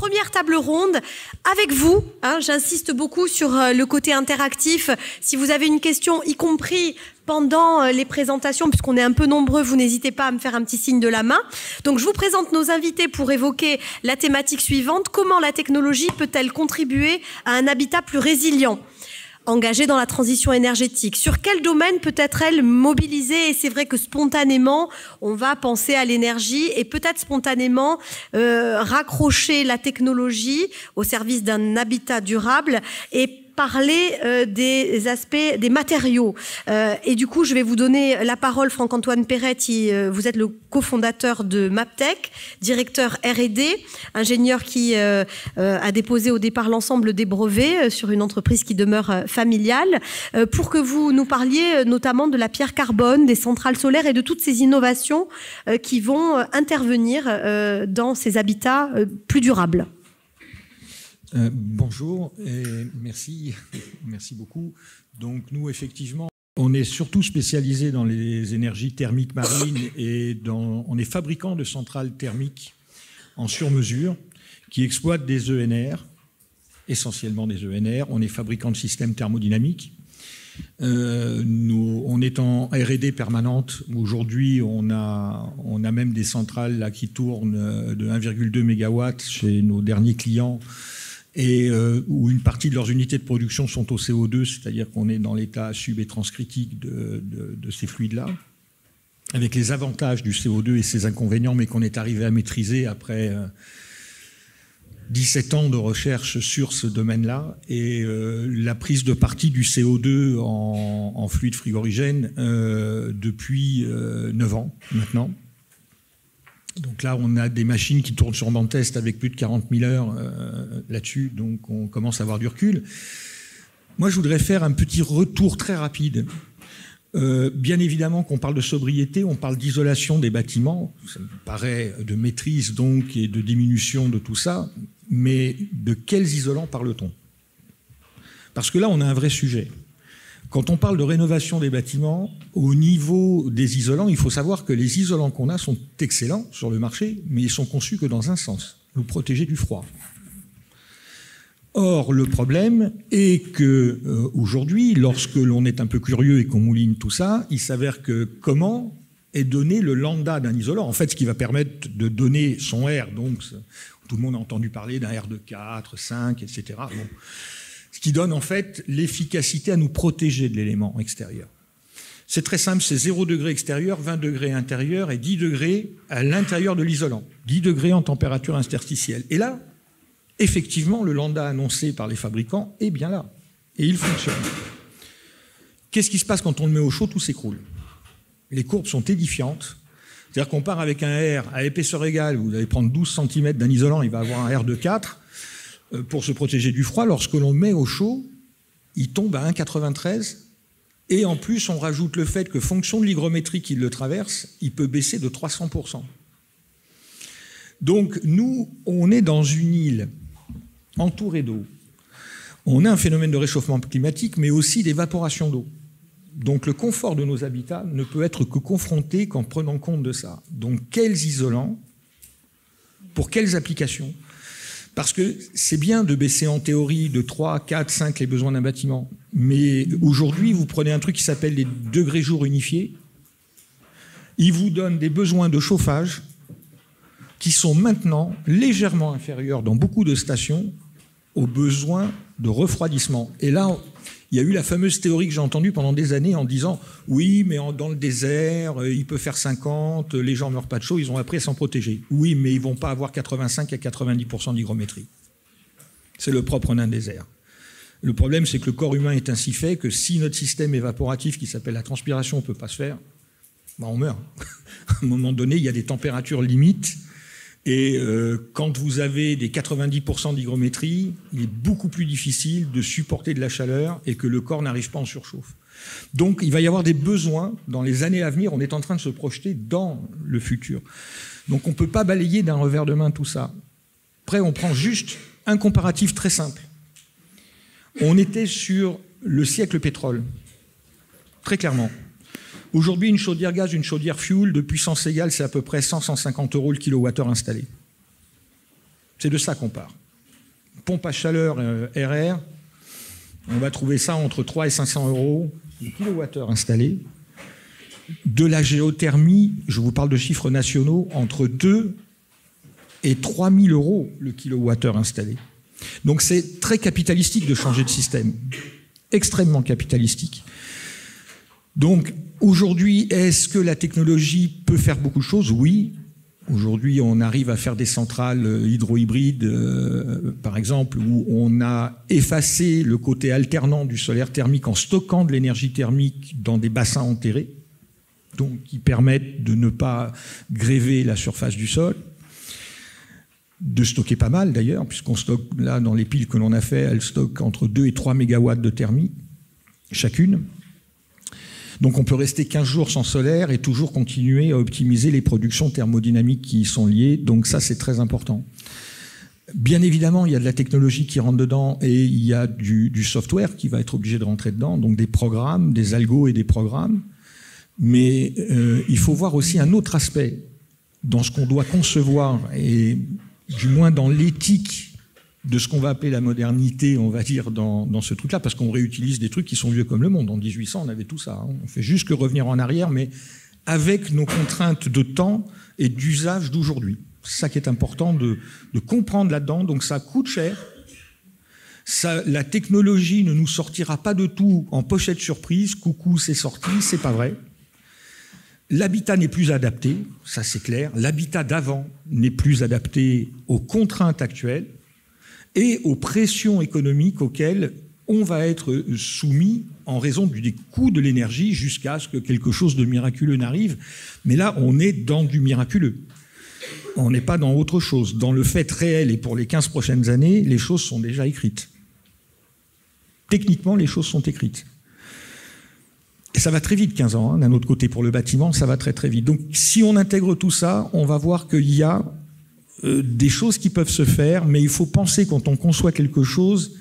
première table ronde avec vous. J'insiste beaucoup sur le côté interactif. Si vous avez une question, y compris pendant les présentations, puisqu'on est un peu nombreux, vous n'hésitez pas à me faire un petit signe de la main. Donc je vous présente nos invités pour évoquer la thématique suivante. Comment la technologie peut-elle contribuer à un habitat plus résilient ? Engagée dans la transition énergétique. Sur quel domaine peut-elle mobiliser? Et c'est vrai que spontanément, on va penser à l'énergie et peut-être spontanément raccrocher la technologie au service d'un habitat durable et parler des aspects des matériaux. Et du coup, je vais vous donner la parole, Franck-Antoine Perret. Vous êtes le cofondateur de Maptech, directeur R&D, ingénieur qui a déposé au départ l'ensemble des brevets sur une entreprise qui demeure familiale, pour que vous nous parliez notamment de la pierre carbone, des centrales solaires et de toutes ces innovations qui vont intervenir dans ces habitats plus durables. Bonjour et merci beaucoup. Donc nous, effectivement, on est surtout spécialisé dans les énergies thermiques marines et on est fabricant de centrales thermiques en sur-mesure qui exploitent des ENR, essentiellement des ENR. On est fabricant de systèmes thermodynamiques. On est en R&D permanente. Aujourd'hui, on a même des centrales là, qui tournent de 1,2 MW chez nos derniers clients, et où une partie de leurs unités de production sont au CO2, c'est-à-dire qu'on est dans l'état sub- et transcritique de ces fluides-là, avec les avantages du CO2 et ses inconvénients, mais qu'on est arrivé à maîtriser après 17 ans de recherche sur ce domaine-là, et la prise de partie du CO2 en fluide frigorigène depuis 9 ans maintenant. Donc là, on a des machines qui tournent sur bande test avec plus de 40 000 heures là-dessus, donc on commence à avoir du recul. Moi, je voudrais faire un petit retour très rapide. Bien évidemment qu'on parle de sobriété, on parle d'isolation des bâtiments, ça me paraît de maîtrise donc et de diminution de tout ça, mais de quels isolants parle-t-on? Parce que là, on a un vrai sujet. Quand on parle de rénovation des bâtiments, au niveau des isolants, il faut savoir que les isolants qu'on a sont excellents sur le marché, mais ils sont conçus que dans un sens, nous protéger du froid. Or, le problème est que aujourd'hui, lorsque l'on est un peu curieux et qu'on mouline tout ça, il s'avère que comment est donné le lambda d'un isolant. En fait, ce qui va permettre de donner son R, donc tout le monde a entendu parler d'un R de 4, 5, etc. Bon. Ce qui donne en fait l'efficacité à nous protéger de l'élément extérieur. C'est très simple, c'est 0 degré extérieur, 20 degrés intérieur et 10 degrés à l'intérieur de l'isolant. 10 degrés en température interstitielle. Et là, effectivement, le lambda annoncé par les fabricants est bien là. Et il fonctionne. Qu'est-ce qui se passe quand on le met au chaud? Tout s'écroule. Les courbes sont édifiantes. C'est-à-dire qu'on part avec un R à épaisseur égale, vous allez prendre 12 cm d'un isolant, il va avoir un R de 4. Pour se protéger du froid, lorsque l'on met au chaud, il tombe à 1,93. Et en plus, on rajoute le fait que, fonction de l'hygrométrie qui le traverse, il peut baisser de 300%. Donc, nous, on est dans une île entourée d'eau. On a un phénomène de réchauffement climatique, mais aussi d'évaporation d'eau. Donc, le confort de nos habitats ne peut être que confronté qu'en prenant compte de ça. Donc, quels isolants? Pour quelles applications? Parce que c'est bien de baisser en théorie de 3, 4, 5 les besoins d'un bâtiment. Mais aujourd'hui, vous prenez un truc qui s'appelle les degrés jours unifiés. Il vous donne des besoins de chauffage qui sont maintenant légèrement inférieurs dans beaucoup de stations aux besoins de refroidissement. Et là, il y a eu la fameuse théorie que j'ai entendue pendant des années en disant « Oui, mais dans le désert, il peut faire 50, les gens ne meurent pas de chaud, ils ont appris à s'en protéger. » Oui, mais ils ne vont pas avoir 85 à 90% d'hygrométrie. C'est le propre d'un désert. Le problème, c'est que le corps humain est ainsi fait que si notre système évaporatif, qui s'appelle la transpiration, ne peut pas se faire, ben on meurt. À un moment donné, il y a des températures limites. Et quand vous avez des 90% d'hygrométrie, il est beaucoup plus difficile de supporter de la chaleur et que le corps n'arrive pas en surchauffe. Donc il va y avoir des besoins dans les années à venir. On est en train de se projeter dans le futur. Donc on ne peut pas balayer d'un revers de main tout ça. Après, on prend juste un comparatif très simple. On était sur le siècle pétrole, très clairement. Aujourd'hui, une chaudière gaz, une chaudière fuel de puissance égale, c'est à peu près 100-150 € le kilowattheure installé. C'est de ça qu'on part. Pompe à chaleur RR, on va trouver ça entre 3 et 500 euros le kilowattheure installé. De la géothermie, je vous parle de chiffres nationaux, entre 2 et 3 000 euros le kilowattheure installé. Donc c'est très capitalistique de changer de système, extrêmement capitalistique. Donc aujourd'hui, est-ce que la technologie peut faire beaucoup de choses? Oui. Aujourd'hui, on arrive à faire des centrales hydro-hybrides, par exemple, où on a effacé le côté alternant du solaire thermique en stockant de l'énergie thermique dans des bassins enterrés, donc qui permettent de ne pas gréver la surface du sol, de stocker pas mal d'ailleurs, puisqu'on stocke là dans les piles que l'on a fait, elles stockent entre 2 et 3 mégawatts de thermie chacune. Donc on peut rester 15 jours sans solaire et toujours continuer à optimiser les productions thermodynamiques qui y sont liées. Donc ça, c'est très important. Bien évidemment, il y a de la technologie qui rentre dedans et il y a du software qui va être obligé de rentrer dedans, donc des programmes, des algos et des programmes. Mais il faut voir aussi un autre aspect dans ce qu'on doit concevoir, et du moins dans l'éthique de ce qu'on va appeler la modernité, on va dire, dans ce truc-là, parce qu'on réutilise des trucs qui sont vieux comme le monde. En 1800, on avait tout ça. On fait juste que revenir en arrière, mais avec nos contraintes de temps et d'usage d'aujourd'hui. C'est ça qui est important de comprendre là-dedans. Donc ça coûte cher. Ça, la technologie ne nous sortira pas de tout en pochette surprise. Coucou, c'est sorti, c'est pas vrai. L'habitat n'est plus adapté, ça c'est clair. L'habitat d'avant n'est plus adapté aux contraintes actuelles et aux pressions économiques auxquelles on va être soumis en raison des coûts de l'énergie jusqu'à ce que quelque chose de miraculeux n'arrive. Mais là, on est dans du miraculeux. On n'est pas dans autre chose. Dans le fait réel et pour les 15 prochaines années, les choses sont déjà écrites. Techniquement, les choses sont écrites. Et ça va très vite, 15 ans. D'un autre côté, pour le bâtiment, ça va très très vite. Donc si on intègre tout ça, on va voir qu'il y a des choses qui peuvent se faire, mais il faut penser, quand on conçoit quelque chose,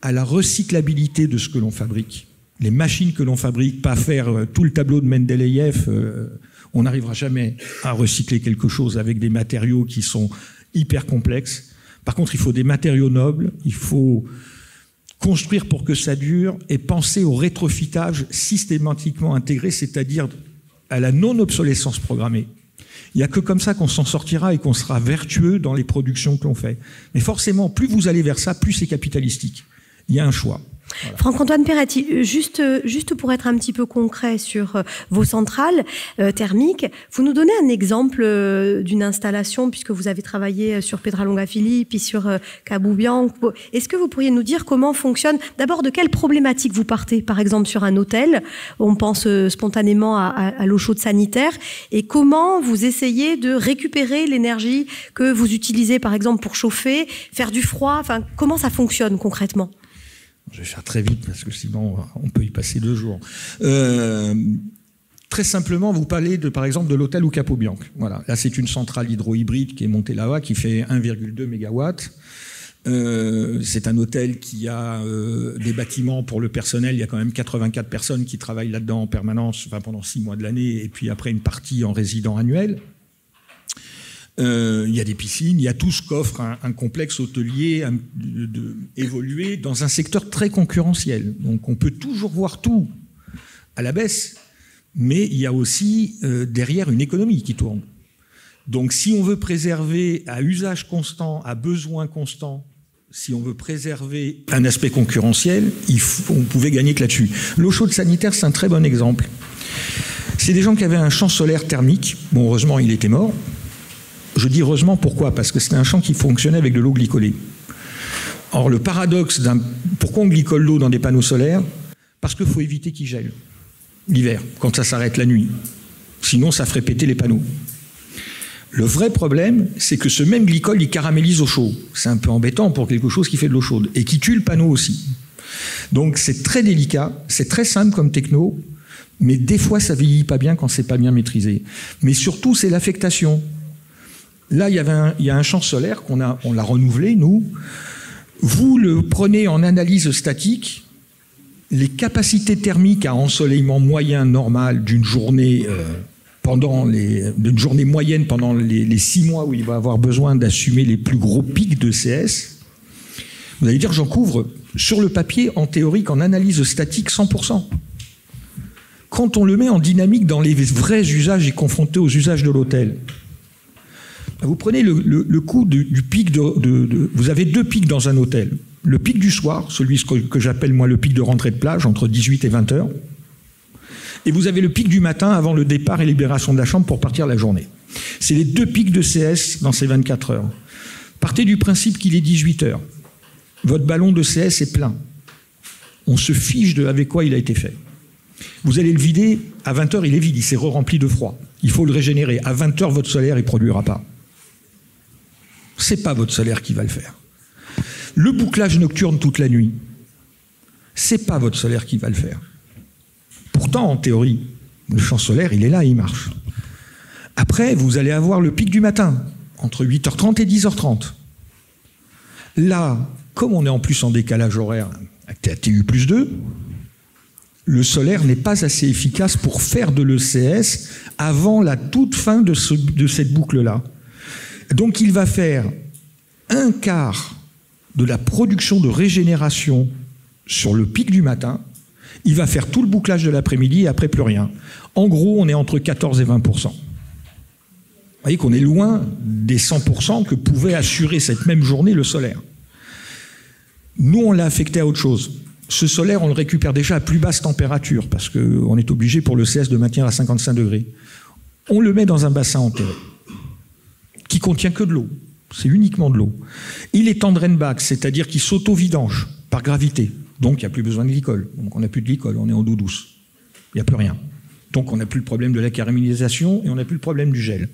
à la recyclabilité de ce que l'on fabrique. Les machines que l'on fabrique, pas faire tout le tableau de Mendeleïev, on n'arrivera jamais à recycler quelque chose avec des matériaux qui sont hyper complexes. Par contre, il faut des matériaux nobles, il faut construire pour que ça dure et penser au rétrofitage systématiquement intégré, c'est-à-dire à la non-obsolescence programmée. Il n'y a que comme ça qu'on s'en sortira et qu'on sera vertueux dans les productions que l'on fait. Mais forcément, plus vous allez vers ça, plus c'est capitalistique. Il y a un choix. Voilà. Franck-Antoine Peretti, juste pour être un petit peu concret sur vos centrales thermiques, vous nous donnez un exemple d'une installation, puisque vous avez travaillé sur Pietralonga-Filippi, puis sur Cabo Bianco. Est-ce que vous pourriez nous dire comment fonctionne, d'abord de quelles problématiques vous partez, par exemple sur un hôtel, on pense spontanément à l'eau chaude sanitaire, et comment vous essayez de récupérer l'énergie que vous utilisez, par exemple, pour chauffer, faire du froid, enfin, comment ça fonctionne concrètement ? Je vais faire très vite parce que sinon on peut y passer 2 jours. Très simplement, vous parlez par exemple de l'hôtel ou Capo Bianco. Voilà. Là, c'est une centrale hydro-hybride qui est montée là-bas, qui fait 1,2 MW. C'est un hôtel qui a des bâtiments pour le personnel. Il y a quand même 84 personnes qui travaillent là-dedans en permanence, enfin pendant 6 mois de l'année, et puis après une partie en résident annuel. Il y a des piscines, il y a tout ce qu'offre un complexe hôtelier évolué dans un secteur très concurrentiel. Donc on peut toujours voir tout à la baisse, mais il y a aussi derrière une économie qui tourne. Donc si on veut préserver à usage constant, à besoin constant, si on veut préserver un aspect concurrentiel, on pouvait gagner que là-dessus. L'eau chaude sanitaire, c'est un très bon exemple. C'est des gens qui avaient un champ solaire thermique. Bon, heureusement, il était mort. Je dis heureusement, pourquoi? Parce que c'était un champ qui fonctionnait avec de l'eau glycolée. Or, le paradoxe pourquoi on glycole l'eau dans des panneaux solaires? Parce qu'il faut éviter qu'il gèle l'hiver, quand ça s'arrête la nuit. Sinon, ça ferait péter les panneaux. Le vrai problème, c'est que ce même glycol, il caramélise au chaud. C'est un peu embêtant pour quelque chose qui fait de l'eau chaude et qui tue le panneau aussi. Donc, c'est très délicat, c'est très simple comme techno, mais des fois, ça vieillit pas bien quand c'est pas bien maîtrisé. Mais surtout, c'est l'affectation. Là, il y a un champ solaire on l'a renouvelé, nous. Vous le prenez en analyse statique, les capacités thermiques à ensoleillement moyen normal d'une journée d'une journée moyenne pendant les 6 mois où il va avoir besoin d'assumer les plus gros pics de CS, vous allez dire, j'en couvre sur le papier, en théorique, en analyse statique, 100%. Quand on le met en dynamique dans les vrais usages et confronté aux usages de l'hôtel, vous prenez le coût du pic vous avez 2 pics dans un hôtel. Le pic du soir, celui que j'appelle moi le pic de rentrée de plage, entre 18 et 20 heures. Et vous avez le pic du matin avant le départ et libération de la chambre pour partir la journée. C'est les 2 pics de CS dans ces 24 heures. Partez du principe qu'il est 18 heures. Votre ballon de CS est plein. On se fiche de avec quoi il a été fait. Vous allez le vider, à 20 heures, il est vide, il s'est re-rempli de froid. Il faut le régénérer. À 20 heures, votre solaire, il ne produira pas. Ce n'est pas votre solaire qui va le faire. Le bouclage nocturne toute la nuit, ce n'est pas votre solaire qui va le faire. Pourtant, en théorie, le champ solaire, il est là, il marche. Après, vous allez avoir le pic du matin, entre 8h30 et 10h30. Là, comme on est en plus en décalage horaire avec TU+2, le solaire n'est pas assez efficace pour faire de l'ECS avant la toute fin de cette boucle-là. Donc il va faire un quart de la production de régénération sur le pic du matin, il va faire tout le bouclage de l'après-midi et après plus rien. En gros, on est entre 14 et 20%. Vous voyez qu'on est loin des 100% que pouvait assurer cette même journée le solaire. Nous, on l'a affecté à autre chose. Ce solaire, on le récupère déjà à plus basse température, parce qu'on est obligé pour le CS de maintenir à 55 degrés. On le met dans un bassin enterré, qui contient que de l'eau. C'est uniquement de l'eau. Il est en drain back, c'est-à-dire qu'il s'auto-vidange par gravité. Donc, il n'y a plus besoin de glycol. Donc, on n'a plus de glycol, on est en eau douce. Il n'y a plus rien. Donc, on n'a plus le problème de la caramélisation et on n'a plus le problème du gel.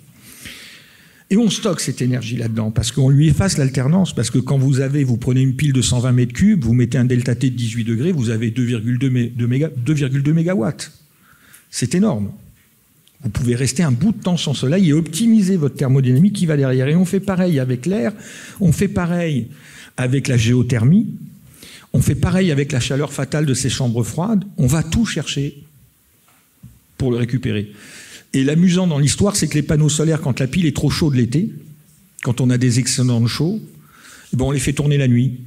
Et on stocke cette énergie là-dedans, parce qu'on lui efface l'alternance, parce que quand vous prenez une pile de 120 mètres cubes, vous mettez un delta T de 18 degrés, vous avez 2,2 mégawatts. C'est énorme. Vous pouvez rester un bout de temps sans soleil et optimiser votre thermodynamique qui va derrière. Et on fait pareil avec l'air, on fait pareil avec la géothermie, on fait pareil avec la chaleur fatale de ces chambres froides. On va tout chercher pour le récupérer. Et l'amusant dans l'histoire, c'est que les panneaux solaires, quand la pile est trop chaude l'été, quand on a des excédents de chaud, on les fait tourner la nuit.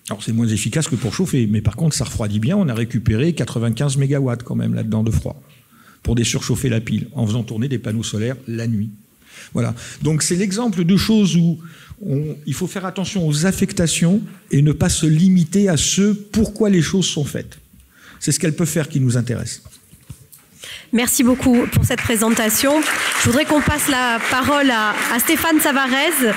Alors c'est moins efficace que pour chauffer, mais par contre ça refroidit bien. On a récupéré 95 mégawatts quand même là-dedans de froid pour désurchauffer la pile en faisant tourner des panneaux solaires la nuit. Voilà. Donc c'est l'exemple de choses où il faut faire attention aux affectations et ne pas se limiter à ce pourquoi les choses sont faites. C'est ce qu'elles peuvent faire qui nous intéresse. Merci beaucoup pour cette présentation. Je voudrais qu'on passe la parole à Stéphane Savarez,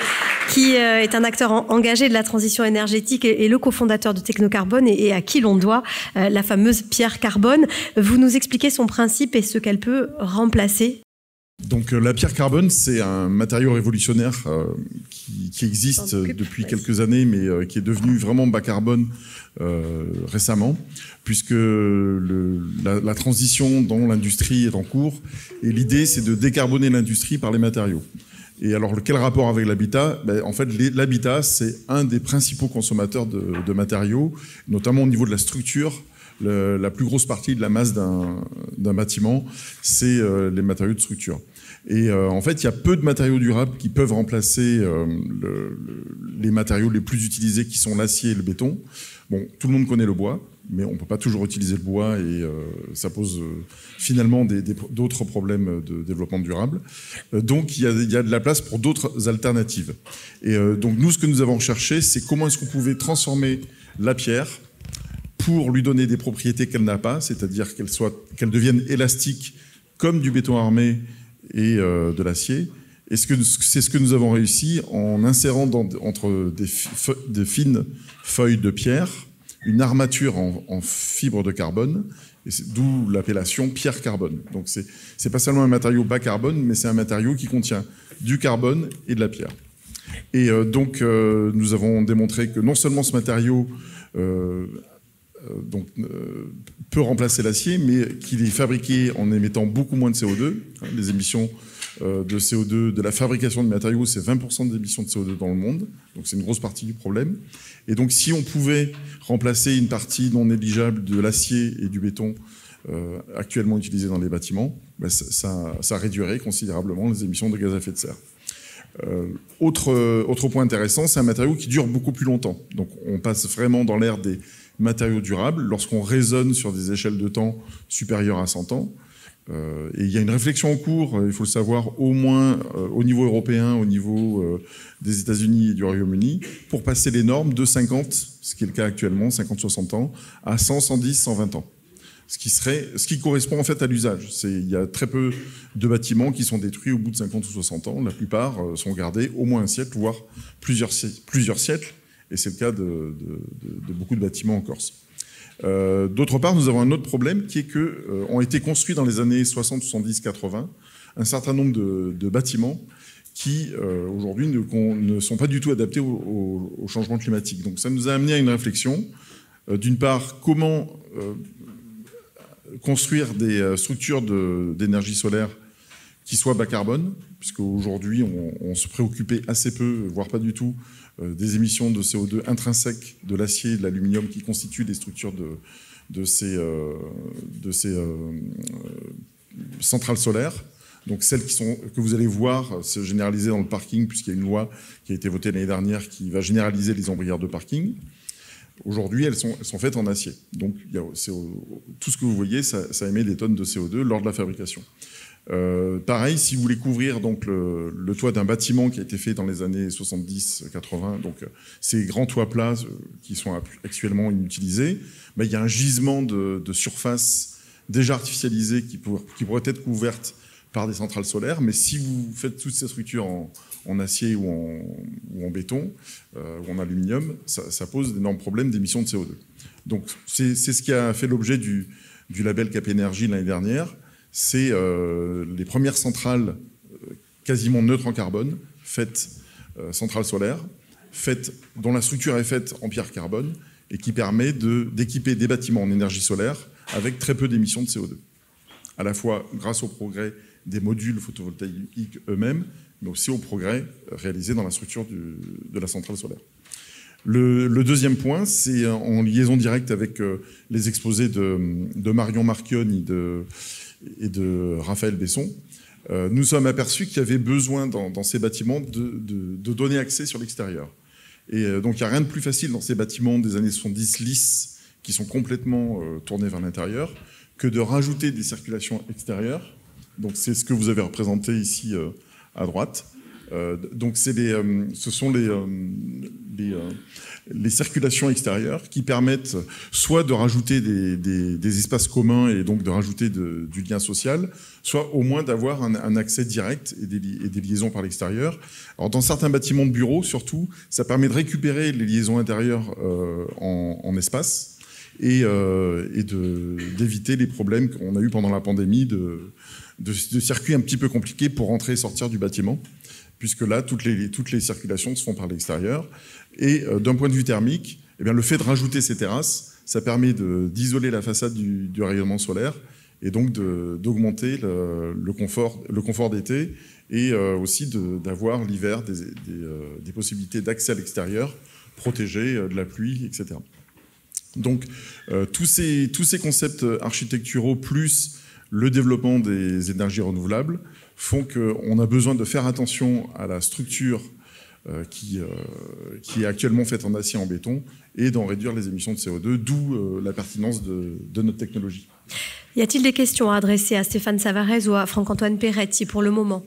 qui est un acteur engagé de la transition énergétique et le cofondateur de Technocarbone et à qui l'on doit la fameuse pierre carbone. Vous nous expliquez son principe et ce qu'elle peut remplacer? Donc la pierre carbone, c'est un matériau révolutionnaire qui existe depuis quelques années, mais qui est devenu vraiment bas carbone récemment, puisque la transition dans l'industrie est en cours, et l'idée c'est de décarboner l'industrie par les matériaux. Et alors quel rapport avec l'habitat? En fait, l'habitat, c'est un des principaux consommateurs de matériaux, notamment au niveau de la structure. La plus grosse partie de la masse d'un bâtiment, c'est les matériaux de structure. Et en fait, il y a peu de matériaux durables qui peuvent remplacer les matériaux les plus utilisés, qui sont l'acier et le béton. Bon, tout le monde connaît le bois, mais on ne peut pas toujours utiliser le bois et ça pose finalement d'autres problèmes de développement durable. Donc, il y a de la place pour d'autres alternatives. Et donc, nous, ce que nous avons recherché, c'est comment est-ce qu'on pouvait transformer la pierre pour lui donner des propriétés qu'elle n'a pas, c'est-à-dire qu'elle devienne élastique comme du béton armé et de l'acier. Et c'est ce que nous avons réussi en insérant entre des fines feuilles de pierre une armature en fibre de carbone, d'où l'appellation pierre carbone. Donc c'est pas seulement un matériau bas carbone, mais c'est un matériau qui contient du carbone et de la pierre. Et donc nous avons démontré que non seulement ce matériau peut remplacer l'acier, mais qu'il est fabriqué en émettant beaucoup moins de CO2. Les émissions de CO2 de la fabrication de matériaux, c'est 20% d'émissions de CO2 dans le monde, donc c'est une grosse partie du problème. Et donc si on pouvait remplacer une partie non négligeable de l'acier et du béton actuellement utilisés dans les bâtiments, ça réduirait considérablement les émissions de gaz à effet de serre. Autre point intéressant, c'est un matériau qui dure beaucoup plus longtemps. Donc on passe vraiment dans l'ère des matériaux durables lorsqu'on raisonne sur des échelles de temps supérieures à 100 ans. Et il y a une réflexion en cours, il faut le savoir, au moins au niveau européen, au niveau des États-Unis et du Royaume-Uni, pour passer les normes de 50, ce qui est le cas actuellement, 50-60 ans, à 100, 110, 120 ans. Ce qui correspond en fait à l'usage. Il y a très peu de bâtiments qui sont détruits au bout de 50 ou 60 ans. La plupart sont gardés au moins un siècle, voire plusieurs siècles. Et c'est le cas de beaucoup de bâtiments en Corse. D'autre part, nous avons un autre problème qui est que ont été construits dans les années 60, 70, 80 un certain nombre de bâtiments qui aujourd'hui ne sont pas du tout adaptés au changement climatique. Donc ça nous a amené à une réflexion. D'une part, comment construire des structures d'énergie solaire qui soient bas carbone, puisqu'aujourd'hui on se préoccupait assez peu, voire pas du tout, des émissions de CO2 intrinsèques de l'acier et de l'aluminium qui constituent des structures de ces centrales solaires. Donc celles que vous allez voir se généraliser dans le parking, puisqu'il y a une loi qui a été votée l'année dernière qui va généraliser les ombrières de parking. Aujourd'hui, elles sont faites en acier. Donc tout ce que vous voyez, ça émet des tonnes de CO2 lors de la fabrication. Pareil, si vous voulez couvrir donc, le toit d'un bâtiment qui a été fait dans les années 70-80, donc ces grands toits plats qui sont actuellement inutilisés, il y a un gisement de surface déjà artificialisée qui pourrait être couverte par des centrales solaires, mais si vous faites toutes ces structures en acier ou en béton ou en aluminium, ça pose d'énormes problèmes d'émissions de CO2. Donc c'est ce qui a fait l'objet du label Cap Énergie l'année dernière. C'est les premières centrales quasiment neutres en carbone, centrales solaires, dont la structure est faite en pierre carbone et qui permet d'équiper des bâtiments en énergie solaire avec très peu d'émissions de CO2. À la fois grâce au progrès des modules photovoltaïques eux-mêmes, mais aussi au progrès réalisé dans la structure de la centrale solaire. Le deuxième point, c'est en liaison directe avec les exposés de Marion Marchionni et de Raphaël Besson. Nous sommes aperçus qu'il y avait besoin dans ces bâtiments de donner accès sur l'extérieur. Et donc il n'y a rien de plus facile dans ces bâtiments des années 70 lisses qui sont complètement tournés vers l'intérieur que de rajouter des circulations extérieures. Donc c'est ce que vous avez représenté ici à droite. Donc ce sont les circulations extérieures qui permettent soit de rajouter des espaces communs et donc de rajouter du lien social, soit au moins d'avoir un accès direct et des liaisons par l'extérieur. Alors dans certains bâtiments de bureaux, surtout, ça permet de récupérer les liaisons intérieures en espace et d'éviter les problèmes qu'on a eu pendant la pandémie de circuits un petit peu compliqués pour rentrer et sortir du bâtiment, puisque là, toutes les circulations se font par l'extérieur. Et d'un point de vue thermique, eh bien, le fait de rajouter ces terrasses, ça permet d'isoler la façade du rayonnement solaire et donc d'augmenter le confort d'été et aussi d'avoir l'hiver des possibilités d'accès à l'extérieur, protégés de la pluie, etc. Donc tous ces concepts architecturaux plus le développement des énergies renouvelables font qu'on a besoin de faire attention à la structure qui est actuellement faite en acier et en béton et d'en réduire les émissions de CO2, d'où la pertinence de notre technologie. Y a-t-il des questions à adresser à Stéphane Savarez ou à Franck-Antoine Peretti pour le moment ?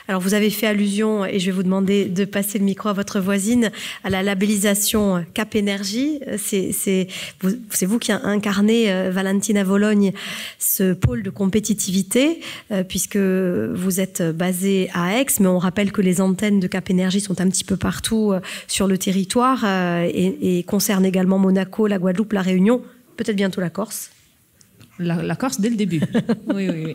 Alors, vous avez fait allusion, et je vais vous demander de passer le micro à votre voisine, à la labellisation Cap Énergie. C'est vous qui incarnez, Valentina Vologne, ce pôle de compétitivité, puisque vous êtes basé à Aix, mais on rappelle que les antennes de Cap Énergie sont un petit peu partout sur le territoire et concernent également Monaco, la Guadeloupe, la Réunion, peut-être bientôt la Corse. La Corse dès le début. Oui.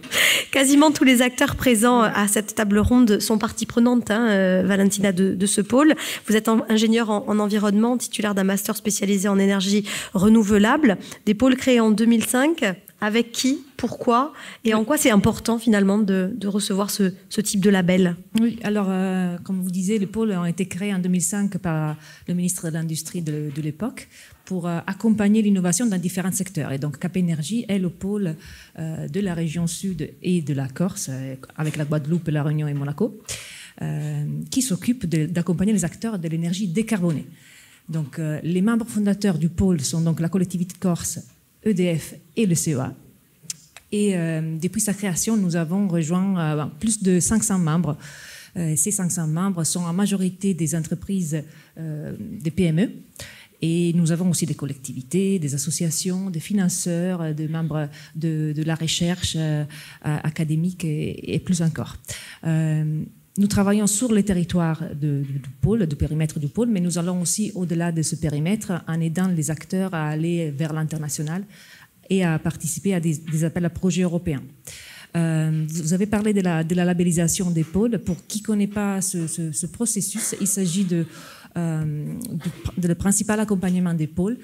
Quasiment tous les acteurs présents à cette table ronde sont partie prenante, Valentina, de ce pôle. Vous êtes ingénieur en environnement, titulaire d'un master spécialisé en énergie renouvelable. Des pôles créés en 2005 avec qui, pourquoi, et en quoi c'est important finalement de recevoir ce type de label? Oui, alors, comme vous disiez, les pôles ont été créés en 2005 par le ministre de l'Industrie de l'époque pour accompagner l'innovation dans différents secteurs. Et donc, Cap Énergie est le pôle de la région sud et de la Corse, avec la Guadeloupe, la Réunion et Monaco, qui s'occupe d'accompagner les acteurs de l'énergie décarbonée. Donc, les membres fondateurs du pôle sont donc la collectivité de Corse, EDF et le CEA. Et depuis sa création, nous avons rejoint plus de 500 membres. Ces 500 membres sont en majorité des entreprises, des PME. Et nous avons aussi des collectivités, des associations, des financeurs, des membres de la recherche académique et plus encore. Nous travaillons sur le territoire du pôle, du périmètre du pôle, mais nous allons aussi au-delà de ce périmètre en aidant les acteurs à aller vers l'international et à participer à des appels à projets européens. Vous avez parlé de la labellisation des pôles. Pour qui ne connaît pas ce processus, il s'agit de le principal accompagnement des pôles.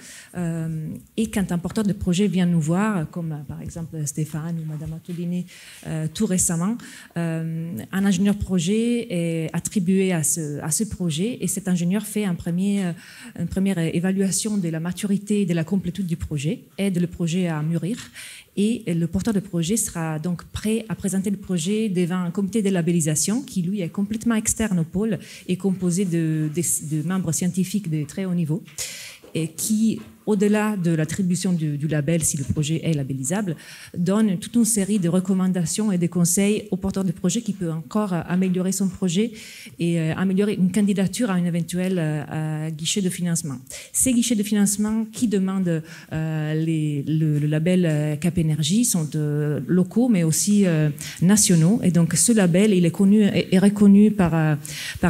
Et quand un porteur de projet vient nous voir, comme par exemple Stéphane ou Madame Attolini tout récemment, un ingénieur projet est attribué à ce projet et cet ingénieur fait une première évaluation de la maturité et de la complétude du projet, aide le projet à mûrir. Et le porteur de projet sera donc prêt à présenter le projet devant un comité de labellisation qui, lui, est complètement externe au pôle et composé de membres scientifiques de très haut niveau et qui, au-delà de l'attribution du label, si le projet est labellisable, donne toute une série de recommandations et de conseils au porteur de projet qui peut encore améliorer son projet et améliorer une candidature à un éventuel guichet de financement. Ces guichets de financement qui demandent le label Cap Énergie sont locaux mais aussi nationaux. Et donc ce label, il est connu et reconnu par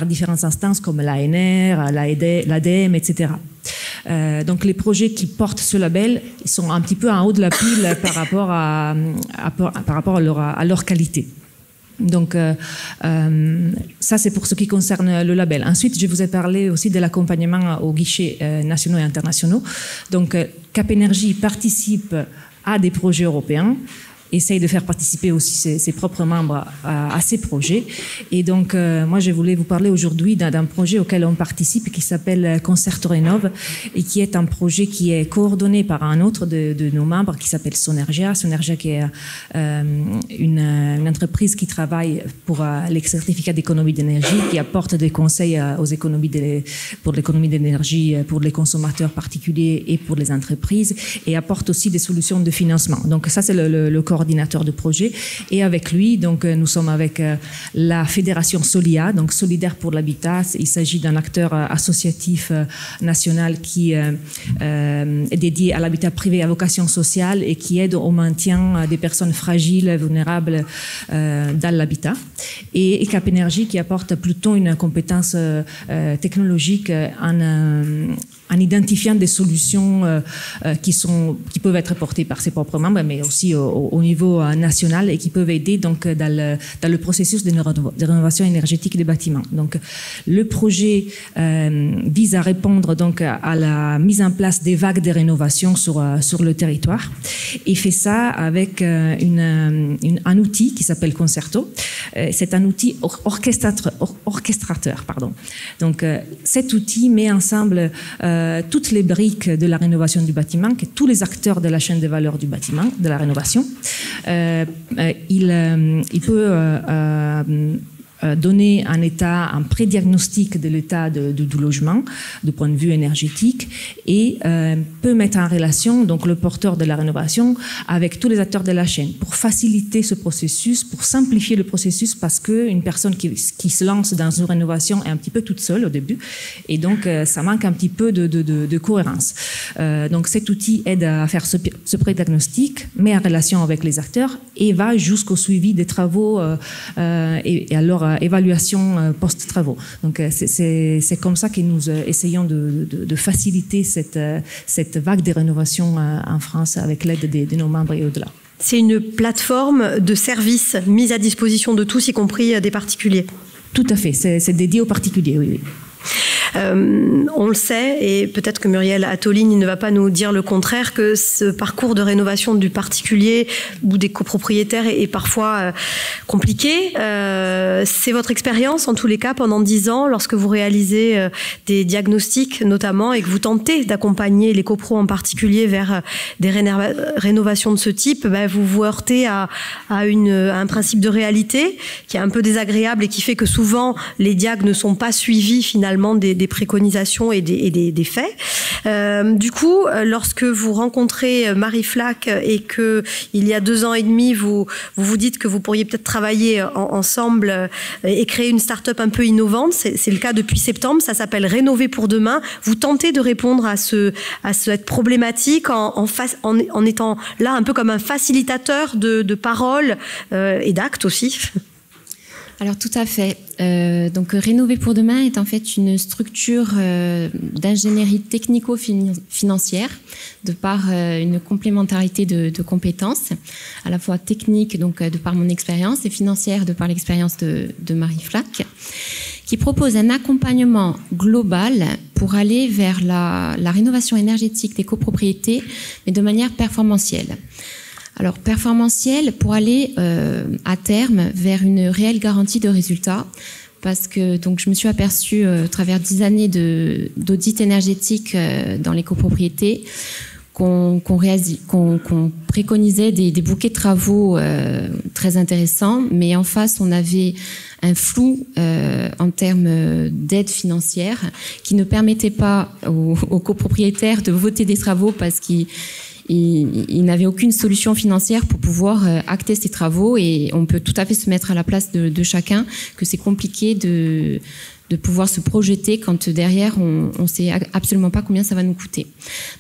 différentes instances comme l'ANR, l'ADEME, etc. Donc les projets qui portent ce label, ils sont un petit peu en haut de la pile par rapport à leur qualité. Donc ça c'est pour ce qui concerne le label. Ensuite, je vous ai parlé aussi de l'accompagnement aux guichets nationaux et internationaux. Donc Cap Énergie participe à des projets européens, essaye de faire participer aussi ses propres membres à ces projets. Et donc, moi, je voulais vous parler aujourd'hui d'un projet auquel on participe qui s'appelle Concerto Rénov et qui est un projet qui est coordonné par un autre de nos membres qui s'appelle Sonergia. Sonergia qui est une entreprise qui travaille pour les certificats d'économie d'énergie, qui apporte des conseils pour l'économie d'énergie pour les consommateurs particuliers et pour les entreprises et apporte aussi des solutions de financement. Donc ça, c'est le coordinateur de projet. Et avec lui, donc, nous sommes avec la fédération Solia, donc Solidaire pour l'habitat. Il s'agit d'un acteur associatif national qui est dédié à l'habitat privé à vocation sociale et qui aide au maintien des personnes fragiles, vulnérables dans l'habitat. Et Cap Énergie qui apporte plutôt une compétence technologique en identifiant des solutions qui peuvent être portées par ses propres membres, mais aussi au niveau national et qui peuvent aider donc dans le processus de rénovation énergétique des bâtiments. Donc le projet vise à répondre donc à la mise en place des vagues de rénovation sur le territoire et fait ça avec un outil qui s'appelle Concerto. C'est un outil orchestrateur. Donc cet outil met ensemble toutes les briques de la rénovation du bâtiment, que tous les acteurs de la chaîne de valeur du bâtiment, de la rénovation. Il peut donner un prédiagnostic de l'état du logement, du point de vue énergétique, et peut mettre en relation donc le porteur de la rénovation avec tous les acteurs de la chaîne pour faciliter ce processus, pour simplifier le processus, parce qu'une personne qui se lance dans une rénovation est un petit peu toute seule au début, et donc ça manque un petit peu de cohérence. Donc cet outil aide à faire ce prédiagnostic, met en relation avec les acteurs et va jusqu'au suivi des travaux et à leur évaluation post-travaux. Donc c'est comme ça que nous essayons de faciliter cette vague de rénovation en France avec l'aide de nos membres et au-delà. C'est une plateforme de services mise à disposition de tous, y compris des particuliers. Tout à fait, c'est dédié aux particuliers, oui. On le sait, et peut-être que Muriel Attoline ne va pas nous dire le contraire, que ce parcours de rénovation du particulier ou des copropriétaires est parfois compliqué. C'est votre expérience, en tous les cas, pendant 10 ans, lorsque vous réalisez des diagnostics notamment et que vous tentez d'accompagner les copros en particulier vers des rénovations de ce type, vous vous heurtez à un principe de réalité qui est un peu désagréable et qui fait que souvent les diagnostics ne sont pas suivis finalement des préconisations et des faits. Du coup, lorsque vous rencontrez Marie Flack et que il y a 2 ans et demi, vous dites que vous pourriez peut-être travailler ensemble et créer une start-up un peu innovante, c'est le cas depuis septembre, ça s'appelle Rénover pour demain. Vous tentez de répondre à cette problématique en étant là un peu comme un facilitateur de paroles et d'actes aussi. Alors tout à fait. Donc Rénover pour demain est en fait une structure d'ingénierie technico-financière de par une complémentarité de compétences, à la fois technique, donc de par mon expérience, et financière de par l'expérience de Marie Flack, qui propose un accompagnement global pour aller vers la rénovation énergétique des copropriétés, mais de manière performantielle. Alors, performantielle pour aller à terme vers une réelle garantie de résultat, parce que donc je me suis aperçue à travers 10 années d'audit énergétique dans les copropriétés qu'on préconisait des bouquets de travaux très intéressants, mais en face on avait un flou en termes d'aide financière qui ne permettait pas aux copropriétaires de voter des travaux parce qu'ils n'avaient aucune solution financière pour pouvoir acter ces travaux, et on peut tout à fait se mettre à la place de chacun, que c'est compliqué de pouvoir se projeter quand derrière on sait absolument pas combien ça va nous coûter.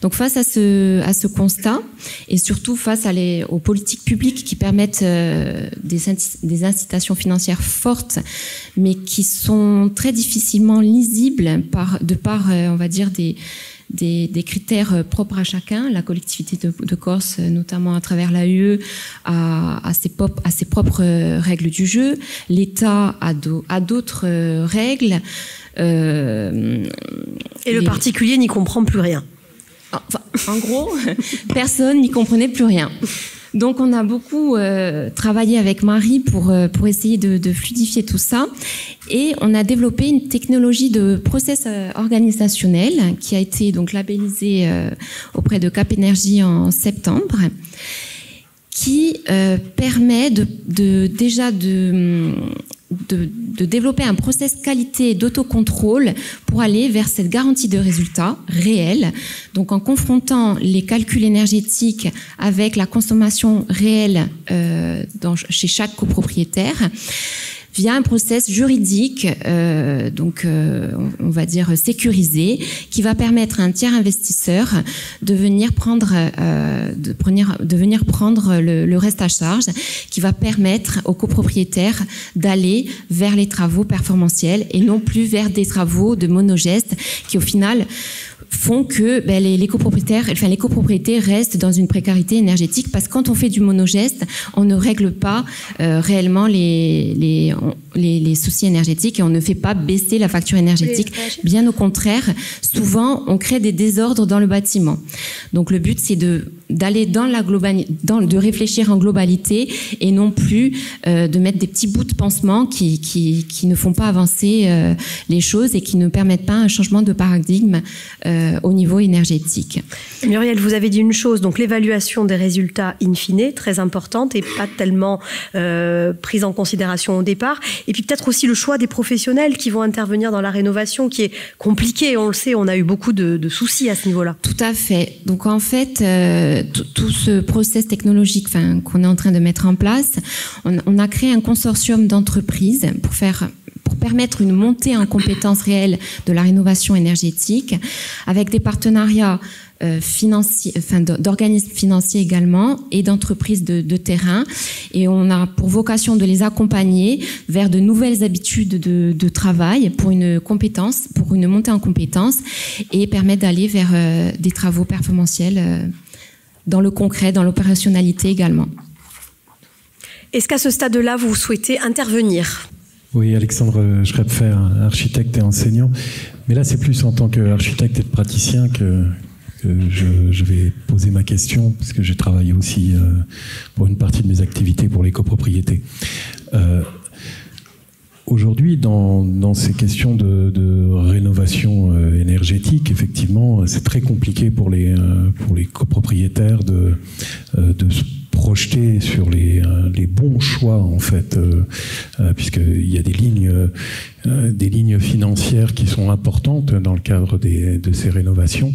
Donc face à ce constat, et surtout face aux politiques publiques qui permettent des incitations financières fortes, mais qui sont très difficilement lisibles de par on va dire des critères propres à chacun. La collectivité de Corse, notamment à travers l'AUE, a ses propres règles du jeu. L'État a d'autres règles. Et le particulier n'y comprend plus rien. Enfin, en gros, personne n'y comprenait plus rien. Donc on a beaucoup travaillé avec Marie pour essayer de fluidifier tout ça, et on a développé une technologie de process organisationnel qui a été donc labellisée auprès de Cap Énergie en septembre, qui permet de développer un process qualité d'autocontrôle pour aller vers cette garantie de résultat réelle. Donc en confrontant les calculs énergétiques avec la consommation réelle chez chaque copropriétaire, via un process juridique, on va dire sécurisé, qui va permettre à un tiers investisseur de venir prendre le reste à charge, qui va permettre aux copropriétaires d'aller vers les travaux performantiels et non plus vers des travaux de monogeste qui au final font que les copropriétés restent dans une précarité énergétique, parce que quand on fait du monogeste, on ne règle pas réellement les soucis énergétiques, et on ne fait pas baisser la facture énergétique. Bien au contraire, souvent on crée des désordres dans le bâtiment. Donc le but, c'est d'aller dans la globalité, de réfléchir en globalité, et non plus de mettre des petits bouts de pansement qui ne font pas avancer les choses et qui ne permettent pas un changement de paradigme au niveau énergétique. Muriel, vous avez dit une chose, donc l'évaluation des résultats in fine, très importante et pas tellement prise en considération au départ. Et puis peut-être aussi le choix des professionnels qui vont intervenir dans la rénovation, qui est compliqué. On le sait, on a eu beaucoup de soucis à ce niveau-là. Tout à fait. Donc en fait, tout ce process technologique qu'on est en train de mettre en place, on a créé un consortium d'entreprises pour permettre une montée en compétences réelles de la rénovation énergétique, avec des partenariats financiers, d'organismes financiers également, et d'entreprises de terrain. Et on a pour vocation de les accompagner vers de nouvelles habitudes de travail pour une montée en compétences, et permettre d'aller vers des travaux performantiels dans le concret, dans l'opérationnalité également. Est-ce qu'à ce stade-là, vous souhaitez intervenir ? Oui, Alexandre Schrepfer, architecte et enseignant. Mais là, c'est plus en tant qu'architecte et praticien que je vais poser ma question, parce que j'ai travaillé aussi pour une partie de mes activités pour les copropriétés. Aujourd'hui, dans ces questions de rénovation énergétique, effectivement, c'est très compliqué pour les copropriétaires de se projeter sur les bons choix, en fait, puisqu'il y a des lignes financières qui sont importantes dans le cadre de ces rénovations.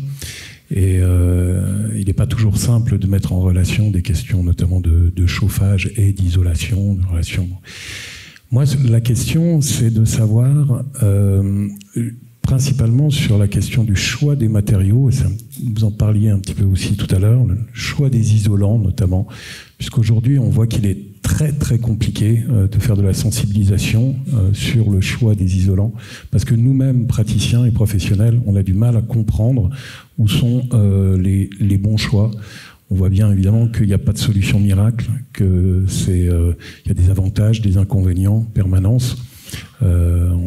Et il n'est pas toujours simple de mettre en relation des questions notamment de chauffage et d'isolation, de relation. Moi, la question, c'est de savoir, principalement sur la question du choix des matériaux, et ça, vous en parliez un petit peu aussi tout à l'heure, le choix des isolants notamment, puisqu'aujourd'hui, on voit qu'il est très très compliqué de faire de la sensibilisation sur le choix des isolants, parce que nous-mêmes, praticiens et professionnels, on a du mal à comprendre où sont les bons choix. On voit bien évidemment qu'il n'y a pas de solution miracle, qu'il y a des avantages, des inconvénients, permanence. On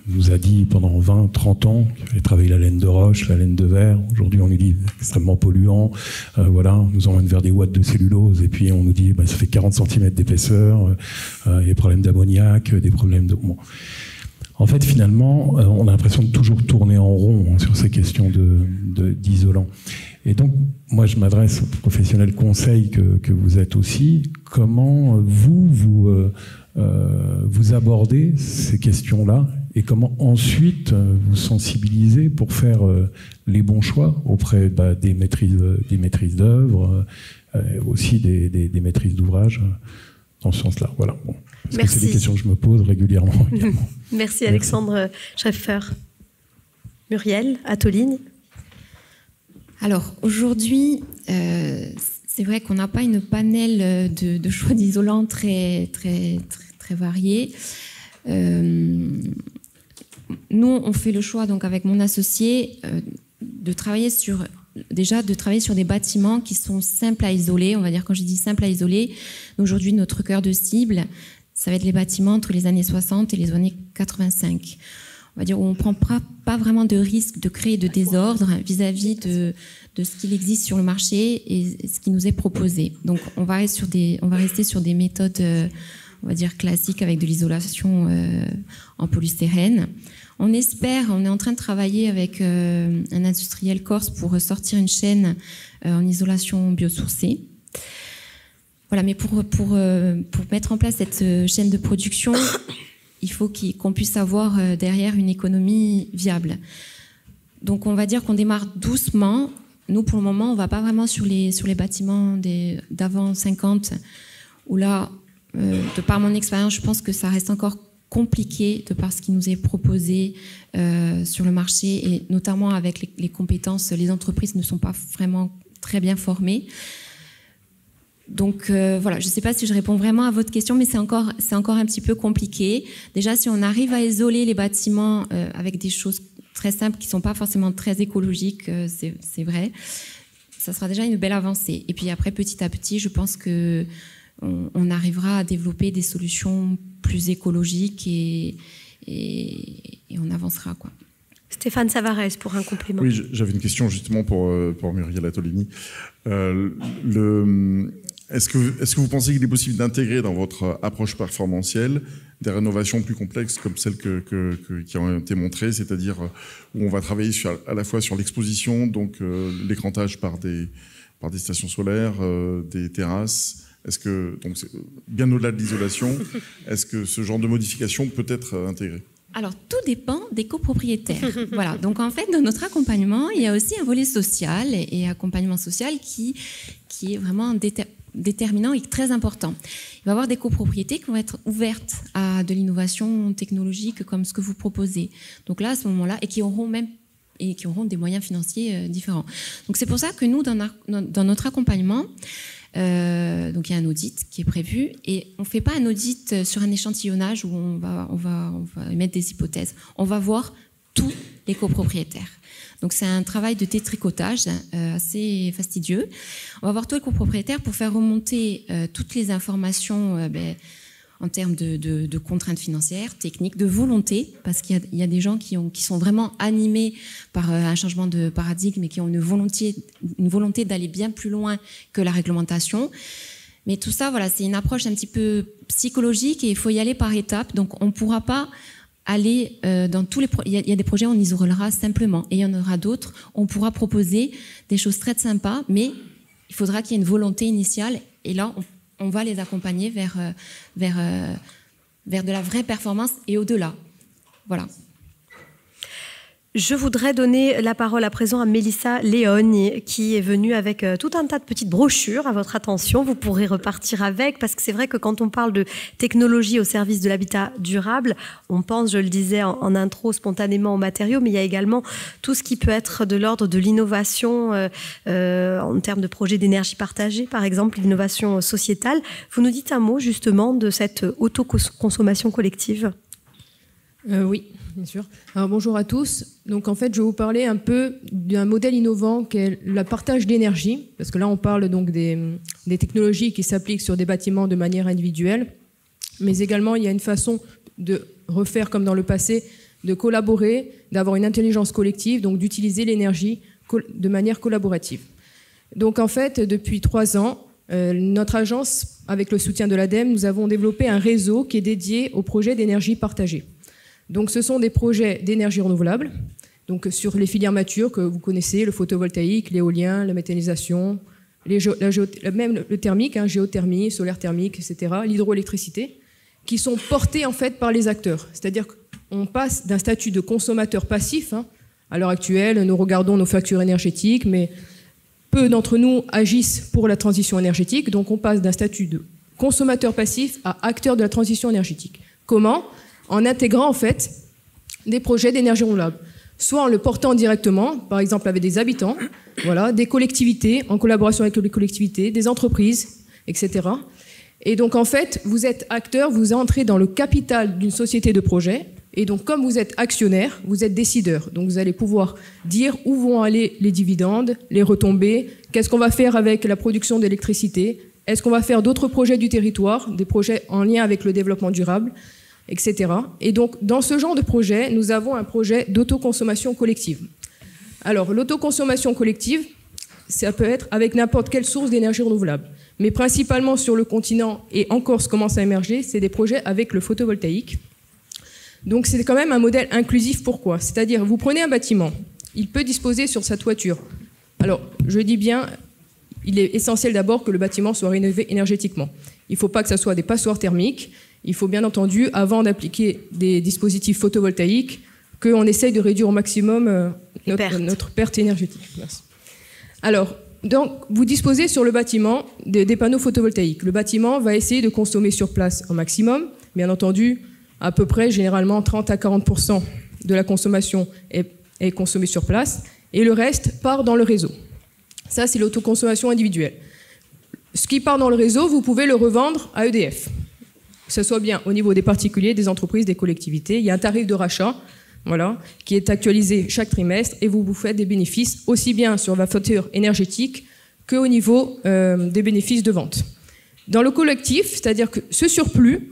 nous a dit pendant 20, 30 ans qu'il fallait travailler la laine de roche, la laine de verre. Aujourd'hui, on nous dit extrêmement polluant. Voilà, on nous emmène vers des watts de cellulose et puis on nous dit ça fait 40 cm d'épaisseur. Il y a des problèmes d'ammoniac, des problèmes de... Bon. En fait, finalement, on a l'impression de toujours tourner en rond sur ces questions d'isolant. Et donc, moi, je m'adresse aux professionnels conseils que vous êtes aussi. Comment vous abordez ces questions-là et comment ensuite vous sensibilisez pour faire les bons choix auprès des maîtrises d'œuvre, aussi des maîtrises d'ouvrage dans ce sens-là. Voilà. Bon. Parce que c'est des questions que je me pose régulièrement. Merci Alexandre Schrepfer. Muriel Attolini. Alors aujourd'hui, c'est vrai qu'on n'a pas une panel de choix d'isolants très variés. Nous, on fait le choix, donc avec mon associé, de travailler sur des bâtiments qui sont simples à isoler. On va dire, quand je dis simple à isoler, aujourd'hui, notre cœur de cible, ça va être les bâtiments entre les années 60 et les années 85. On va dire où on ne prend pas vraiment de risque de créer de désordre vis-à-vis de ce qu'il existe sur le marché et ce qui nous est proposé. Donc, on va rester sur des méthodes, on va dire, classiques avec de l'isolation en polystyrène. On est en train de travailler avec un industriel corse pour sortir une chaîne en isolation biosourcée. Voilà, mais pour mettre en place cette chaîne de production, il faut qu'on puisse avoir derrière une économie viable. Donc on va dire qu'on démarre doucement. Nous, pour le moment, on ne va pas vraiment sur les bâtiments d'avant 50, où là, de par mon expérience, je pense que ça reste encore compliqué de par ce qui nous est proposé sur le marché, et notamment avec les compétences, les entreprises ne sont pas vraiment très bien formées. Donc voilà, je ne sais pas si je réponds vraiment à votre question, mais c'est encore un petit peu compliqué. Déjà, si on arrive à isoler les bâtiments avec des choses très simples qui ne sont pas forcément très écologiques, c'est vrai, ça sera déjà une belle avancée. Et puis après, petit à petit, je pense qu'on arrivera à développer des solutions plus écologiques et on avancera, quoi. Stéphane Savarez, pour un complément. Oui, j'avais une question justement pour Muriel Attolini. Est-ce que vous pensez qu'il est possible d'intégrer dans votre approche performantielle des rénovations plus complexes comme celles qui ont été montrées, c'est-à-dire où on va travailler à la fois sur l'exposition, donc l'écrantage par des stations solaires, des terrasses. Est-ce que, donc bien au-delà de l'isolation, est-ce que ce genre de modification peut être intégré ? Alors, tout dépend des copropriétaires. Voilà. Donc, en fait, dans notre accompagnement, il y a aussi un volet social et accompagnement social qui est vraiment déterminant et très important. Il va y avoir des copropriétés qui vont être ouvertes à de l'innovation technologique comme ce que vous proposez. Donc là, à ce moment-là, et qui auront des moyens financiers différents. Donc, c'est pour ça que nous, dans notre accompagnement, donc il y a un audit qui est prévu et on ne fait pas un audit sur un échantillonnage où on va émettre des hypothèses. On va voir tous les copropriétaires. Donc c'est un travail de détricotage assez fastidieux. On va voir tous les copropriétaires pour faire remonter toutes les informations en termes de contraintes financières, techniques, de volonté, parce qu'il y a des gens qui sont vraiment animés par un changement de paradigme et qui ont une volonté d'aller bien plus loin que la réglementation. Mais tout ça, voilà, c'est une approche un petit peu psychologique et il faut y aller par étapes. Donc, on ne pourra pas aller dans tous les projets. Il y a des projets où on isolera simplement et il y en aura d'autres. On pourra proposer des choses très sympas, mais il faudra qu'il y ait une volonté initiale. Et là, on va les accompagner vers de la vraie performance et au-delà. Voilà. Je voudrais donner la parole à présent à Mélissa Léogne, qui est venue avec tout un tas de petites brochures à votre attention. Vous pourrez repartir avec, parce que c'est vrai que quand on parle de technologie au service de l'habitat durable, on pense, je le disais en intro, spontanément aux matériaux, mais il y a également tout ce qui peut être de l'ordre de l'innovation en termes de projets d'énergie partagée, par exemple, l'innovation sociétale. Vous nous dites un mot justement de cette autoconsommation collective ? Oui. Bien sûr. Alors, bonjour à tous. Donc, en fait, je vais vous parler un peu d'un modèle innovant qui est le partage d'énergie, parce que là, on parle donc des technologies qui s'appliquent sur des bâtiments de manière individuelle, mais également, il y a une façon de refaire comme dans le passé, de collaborer, d'avoir une intelligence collective, donc d'utiliser l'énergie de manière collaborative. Donc, en fait, depuis 3 ans, notre agence, avec le soutien de l'ADEME, nous avons développé un réseau qui est dédié aux projets d'énergie partagée. Donc, ce sont des projets d'énergie renouvelable, donc sur les filières matures que vous connaissez, le photovoltaïque, l'éolien, la méthanisation, même le thermique, géothermie, solaire thermique, etc., l'hydroélectricité, qui sont portés en fait par les acteurs. C'est-à-dire qu'on passe d'un statut de consommateur passif. À l'heure actuelle, nous regardons nos factures énergétiques, mais peu d'entre nous agissent pour la transition énergétique. Donc, on passe d'un statut de consommateur passif à acteur de la transition énergétique. Comment ? En intégrant en fait des projets d'énergie renouvelable, soit en le portant directement, par exemple avec des habitants, voilà, des collectivités, en collaboration avec les collectivités, des entreprises, etc. Et donc en fait, vous êtes acteur, vous entrez dans le capital d'une société de projet, et donc comme vous êtes actionnaire, vous êtes décideur. Donc vous allez pouvoir dire où vont aller les dividendes, les retombées, qu'est-ce qu'on va faire avec la production d'électricité, est-ce qu'on va faire d'autres projets du territoire, des projets en lien avec le développement durable, etc. Et donc, dans ce genre de projet, nous avons un projet d'autoconsommation collective. Alors, l'autoconsommation collective, ça peut être avec n'importe quelle source d'énergie renouvelable. Mais principalement sur le continent, et en Corse commence à émerger, c'est des projets avec le photovoltaïque. Donc, c'est quand même un modèle inclusif. Pourquoi ? C'est-à-dire, vous prenez un bâtiment, il peut disposer sur sa toiture. Alors, je dis bien, il est essentiel d'abord que le bâtiment soit rénové énergétiquement. Il ne faut pas que ça soit des passoires thermiques. Il faut bien entendu, avant d'appliquer des dispositifs photovoltaïques, qu'on essaye de réduire au maximum notre perte énergétique. Merci. Alors, donc, vous disposez sur le bâtiment des panneaux photovoltaïques. Le bâtiment va essayer de consommer sur place au maximum. Bien entendu, à peu près, généralement, 30 à 40% de la consommation est consommée sur place. Et le reste part dans le réseau. Ça, c'est l'autoconsommation individuelle. Ce qui part dans le réseau, vous pouvez le revendre à EDF. Que ce soit bien au niveau des particuliers, des entreprises, des collectivités. Il y a un tarif de rachat, voilà, qui est actualisé chaque trimestre et vous faites des bénéfices aussi bien sur la facture énergétique qu'au niveau des bénéfices de vente. Dans le collectif, c'est-à-dire que ce surplus,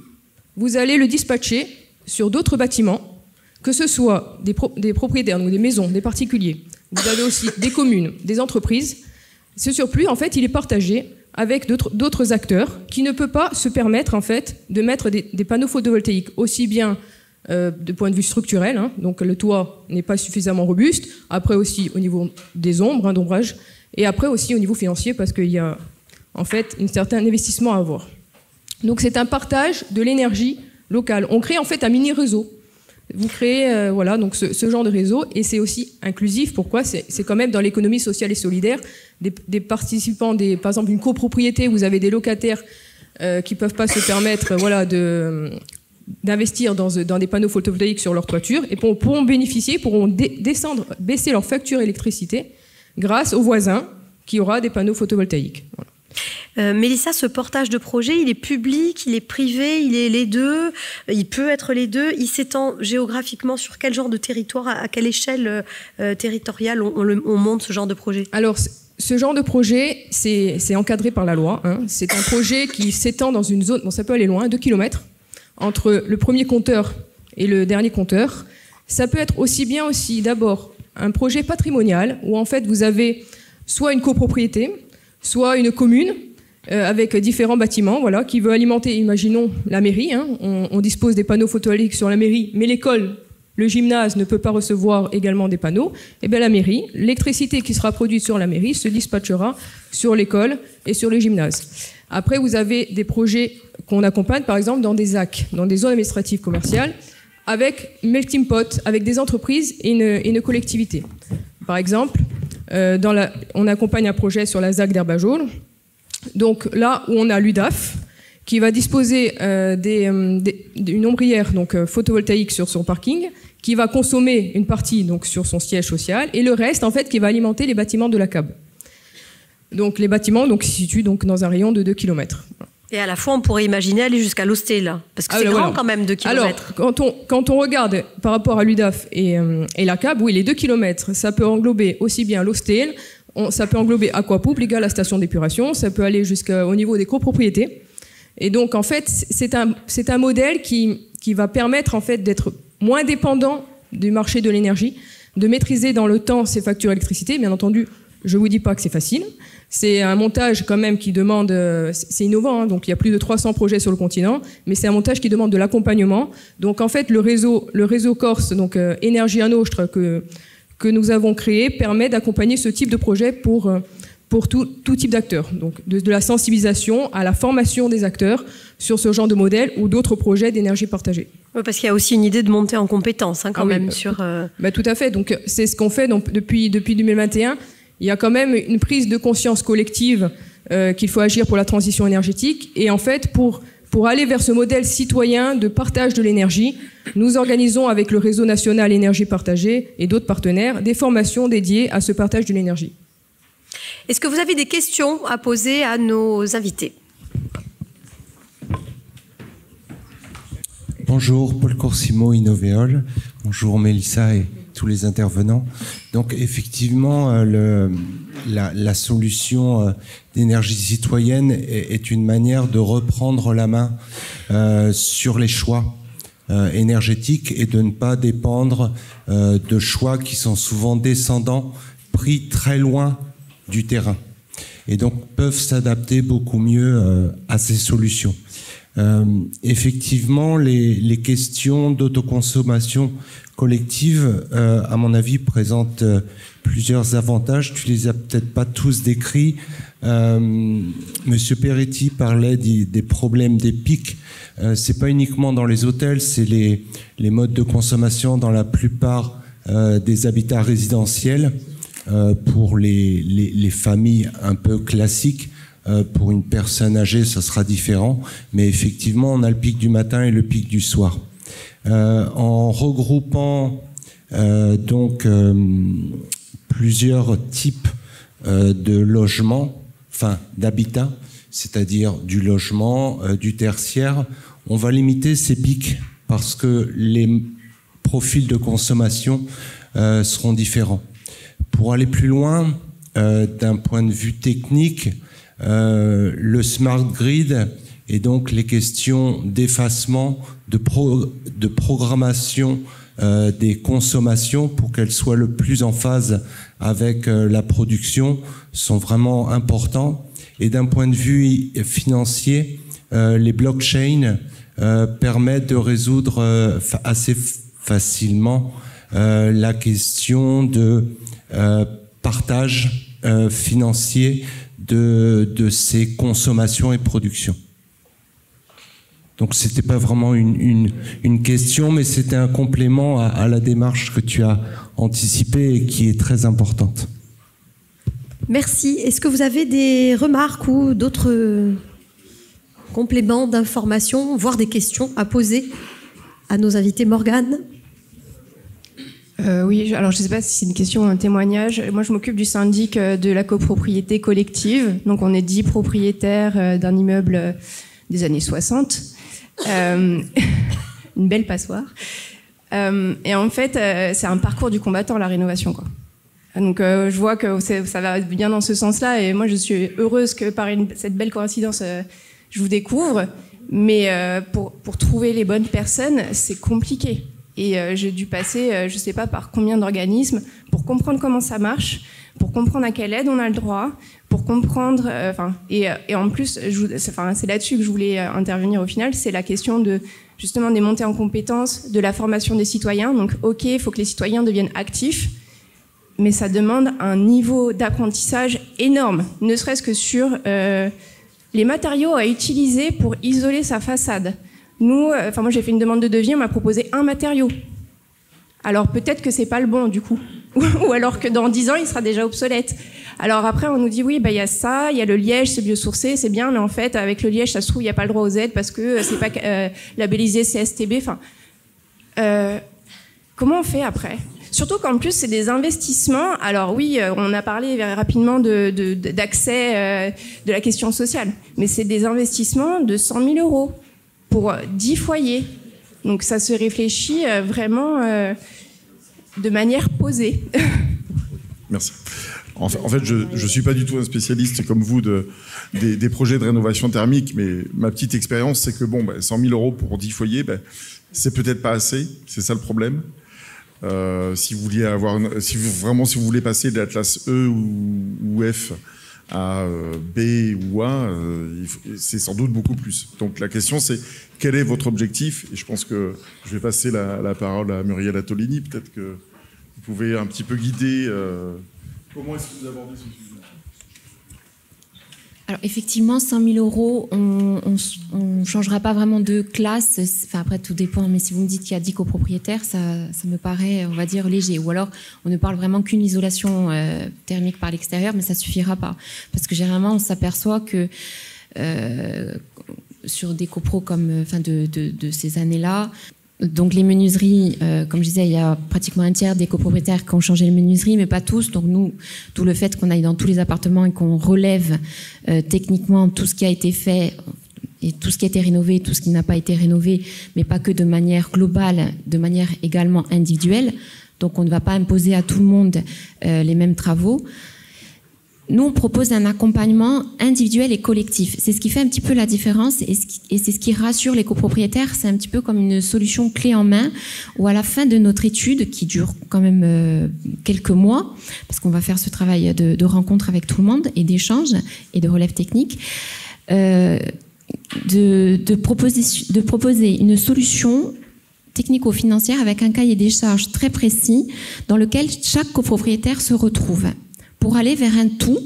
vous allez le dispatcher sur d'autres bâtiments, que ce soit des propriétaires, donc des maisons, des particuliers. Vous avez aussi des communes, des entreprises. Ce surplus, en fait, il est partagé avec d'autres acteurs qui ne peuvent pas se permettre en fait de mettre des panneaux photovoltaïques aussi bien de point de vue structurel, donc le toit n'est pas suffisamment robuste, après aussi au niveau des ombres, d'ombrage, et après aussi au niveau financier parce qu'il y a en fait un certain investissement à avoir. Donc c'est un partage de l'énergie locale. On crée en fait un mini réseau. Vous créez voilà, donc ce genre de réseau et c'est aussi inclusif. Pourquoi ? C'est quand même dans l'économie sociale et solidaire des participants, par exemple une copropriété, vous avez des locataires qui ne peuvent pas se permettre voilà, d'investir dans des panneaux photovoltaïques sur leur toiture et pourront bénéficier, pourront baisser leur facture d'électricité grâce aux voisins qui aura des panneaux photovoltaïques. Voilà. Mélissa, ce portage de projet, il est public, il est privé, il est les deux, il peut être les deux, il s'étend géographiquement sur quel genre de territoire, à quelle échelle territoriale on monte ce genre de projet ? Alors, ce genre de projet, c'est encadré par la loi. C'est un projet qui s'étend dans une zone, bon, ça peut aller loin, 2 km. entre le premier compteur et le dernier compteur. Ça peut être aussi bien d'abord un projet patrimonial où en fait vous avez soit une copropriété, soit une commune avec différents bâtiments, voilà, qui veut alimenter, imaginons la mairie, hein, on dispose des panneaux photovoltaïques sur la mairie, mais l'école, le gymnase ne peut pas recevoir également des panneaux, et bien la mairie, l'électricité qui sera produite sur la mairie se dispatchera sur l'école et sur le gymnase. Après, vous avez des projets qu'on accompagne, par exemple, dans des ZAC, dans des zones administratives commerciales, avec melting pot, avec des entreprises et une collectivité. Par exemple, on accompagne un projet sur la ZAC d'Herbajaune. Donc là où on a l'UDAF, qui va disposer d'une ombrière donc, photovoltaïque sur son parking, qui va consommer une partie donc, sur son siège social, et le reste, en fait, qui va alimenter les bâtiments de la CAB. Donc les bâtiments donc, se situent donc, dans un rayon de 2 km. Et à la fois, on pourrait imaginer aller jusqu'à l'Hosté, là. Parce que c'est grand quand même, 2 km. Alors, quand on regarde par rapport à l'UDAF et la CAB, oui, les 2 km, ça peut englober aussi bien l'Hosté, ça peut englober Aquapoop, la station d'épuration, ça peut aller jusqu'au niveau des copropriétés. Et donc, en fait, c'est un modèle qui va permettre, en fait, d'être moins dépendant du marché de l'énergie, de maîtriser dans le temps ses factures d'électricité. Bien entendu, je vous dis pas que c'est facile. C'est un montage quand même qui demande, c'est innovant, hein, donc il y a plus de 300 projets sur le continent, mais c'est un montage qui demande de l'accompagnement. Donc en fait, le réseau corse, donc Énergie en Ostre que nous avons créé, permet d'accompagner ce type de projet pour tout type d'acteurs. Donc de la sensibilisation à la formation des acteurs sur ce genre de modèle ou d'autres projets d'énergie partagée. Oui, parce qu'il y a aussi une idée de monter en compétences quand même sur. Tout à fait. Donc c'est ce qu'on fait donc, depuis 2021. Il y a quand même une prise de conscience collective qu'il faut agir pour la transition énergétique. Et en fait, pour aller vers ce modèle citoyen de partage de l'énergie, nous organisons avec le réseau national énergie partagée et d'autres partenaires des formations dédiées à ce partage de l'énergie. Est-ce que vous avez des questions à poser à nos invités ? Bonjour, Paul Corsimo, Innovéol. Bonjour Mélissa et tous les intervenants. Donc effectivement, la solution d'énergie citoyenne est une manière de reprendre la main sur les choix énergétiques et de ne pas dépendre de choix qui sont souvent descendants, pris très loin du terrain. Et donc peuvent s'adapter beaucoup mieux à ces solutions. Effectivement, les questions d'autoconsommation collective, à mon avis, présentent plusieurs avantages. Tu les as peut-être pas tous décrits. Monsieur Peretti parlait des problèmes des pics. C'est pas uniquement dans les hôtels, c'est les modes de consommation dans la plupart des habitats résidentiels. Pour les familles un peu classiques. Pour une personne âgée, ça sera différent. Mais effectivement, on a le pic du matin et le pic du soir. En regroupant plusieurs types de logements, enfin d'habitat, c'est-à-dire du logement, du tertiaire, on va limiter ces pics parce que les profils de consommation seront différents. Pour aller plus loin, d'un point de vue technique, le smart grid et donc les questions d'effacement, de programmation des consommations pour qu'elles soient le plus en phase avec la production sont vraiment importants. Et d'un point de vue financier, les blockchains permettent de résoudre assez facilement la question de partage financier de ces consommations et productions. Donc c'était pas vraiment une question, mais c'était un complément à la démarche que tu as anticipée et qui est très importante. Merci. Est-ce que vous avez des remarques ou d'autres compléments d'informations, voire des questions à poser à nos invités? Morgane? Oui, alors je ne sais pas si c'est une question ou un témoignage. Moi, je m'occupe du syndic de la copropriété collective. Donc, on est 10 propriétaires d'un immeuble des années 60. Une belle passoire. Et en fait, c'est un parcours du combattant, la rénovation, quoi. Donc, je vois que ça va bien dans ce sens-là. Et moi, je suis heureuse que par cette belle coïncidence, je vous découvre. Mais pour trouver les bonnes personnes, c'est compliqué. Et j'ai dû passer, je ne sais pas par combien d'organismes, pour comprendre comment ça marche, pour comprendre à quelle aide on a le droit, pour comprendre... et en plus, c'est là-dessus que je voulais intervenir au final, c'est la question justement des montées en compétences, de la formation des citoyens. Donc, OK, il faut que les citoyens deviennent actifs, mais ça demande un niveau d'apprentissage énorme, ne serait-ce que sur les matériaux à utiliser pour isoler sa façade. Moi j'ai fait une demande de devis, on m'a proposé un matériau. Alors peut-être que c'est pas le bon du coup, ou alors que dans 10 ans il sera déjà obsolète. Alors après on nous dit oui, il y a ça, il y a le liège, c'est biosourcé, c'est bien, mais en fait avec le liège ça se trouve il n'y a pas le droit aux aides parce que c'est pas labellisé CSTB. Comment on fait après? Surtout qu'en plus, c'est des investissements. Alors oui, on a parlé rapidement d'accès de la question sociale, mais c'est des investissements de 100 000 € pour 10 foyers. Donc ça se réfléchit vraiment de manière posée. Merci. En fait, je ne suis pas du tout un spécialiste comme vous des projets de rénovation thermique, mais ma petite expérience, c'est que 100 000 € pour 10 foyers, c'est peut-être pas assez. C'est ça le problème. Si vous voulez passer de la classe E ou F à B ou A, c'est sans doute beaucoup plus. Donc la question c'est quel est votre objectif? Et je pense que je vais passer la parole à Muriel Attolini. Peut-être que vous pouvez un petit peu guider. Comment est-ce que vous abordez ce sujet? Alors effectivement, 100 000 €, on ne changera pas vraiment de classe. Enfin, après, tout dépend. Mais si vous me dites qu'il y a 10 copropriétaires, ça me paraît, on va dire, léger. Ou alors, on ne parle vraiment qu'une isolation thermique par l'extérieur, mais ça ne suffira pas. Parce que généralement, on s'aperçoit que sur des copros comme de ces années-là, donc les menuiseries, comme je disais, il y a pratiquement un tiers des copropriétaires qui ont changé les menuiseries, mais pas tous. Donc nous, tout le fait qu'on aille dans tous les appartements et qu'on relève techniquement tout ce qui a été fait et tout ce qui a été rénové, tout ce qui n'a pas été rénové, mais pas que de manière globale, de manière également individuelle. Donc on ne va pas imposer à tout le monde les mêmes travaux. Nous, on propose un accompagnement individuel et collectif. C'est ce qui fait un petit peu la différence et c'est ce qui rassure les copropriétaires. C'est un petit peu comme une solution clé en main où à la fin de notre étude, qui dure quand même quelques mois, parce qu'on va faire ce travail de rencontre avec tout le monde et d'échange et de relève technique, de proposer une solution technico-financière avec un cahier des charges très précis dans lequel chaque copropriétaire se retrouve, pour aller vers un tout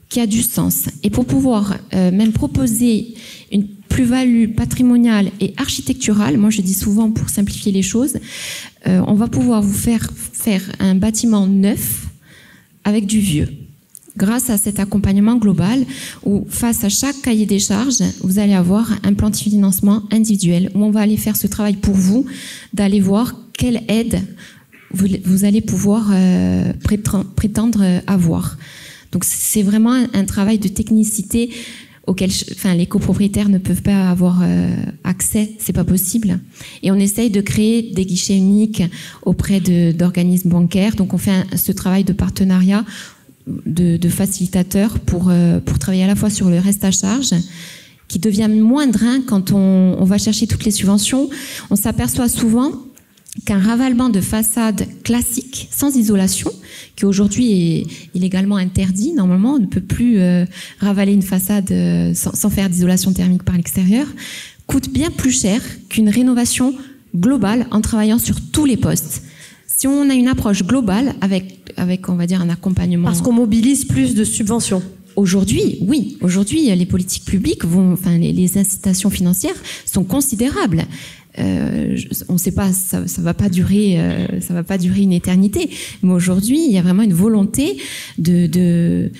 qui a du sens et pour pouvoir même proposer une plus-value patrimoniale et architecturale. Moi, je dis souvent, pour simplifier les choses, on va pouvoir vous faire un bâtiment neuf avec du vieux, grâce à cet accompagnement global où, face à chaque cahier des charges, vous allez avoir un plan de financement individuel où on va aller faire ce travail pour vous, d'aller voir quelle aide vous allez pouvoir prétendre avoir. Donc c'est vraiment un travail de technicité auquel les copropriétaires ne peuvent pas avoir accès, c'est pas possible. Et on essaye de créer des guichets uniques auprès d'organismes bancaires. Donc on fait ce travail de partenariat de facilitateurs pour travailler à la fois sur le reste à charge, qui devient moindre quand on va chercher toutes les subventions. On s'aperçoit souvent qu'un ravalement de façade classique, sans isolation, qui aujourd'hui est illégalement interdit, normalement, on ne peut plus ravaler une façade sans faire d'isolation thermique par l'extérieur, coûte bien plus cher qu'une rénovation globale en travaillant sur tous les postes. Si on a une approche globale avec on va dire, un accompagnement... Parce qu'on mobilise plus de subventions. Aujourd'hui, oui. Aujourd'hui, les politiques publiques les incitations financières sont considérables. On ne sait pas, ça va pas durer une éternité. Mais aujourd'hui, il y a vraiment une volonté de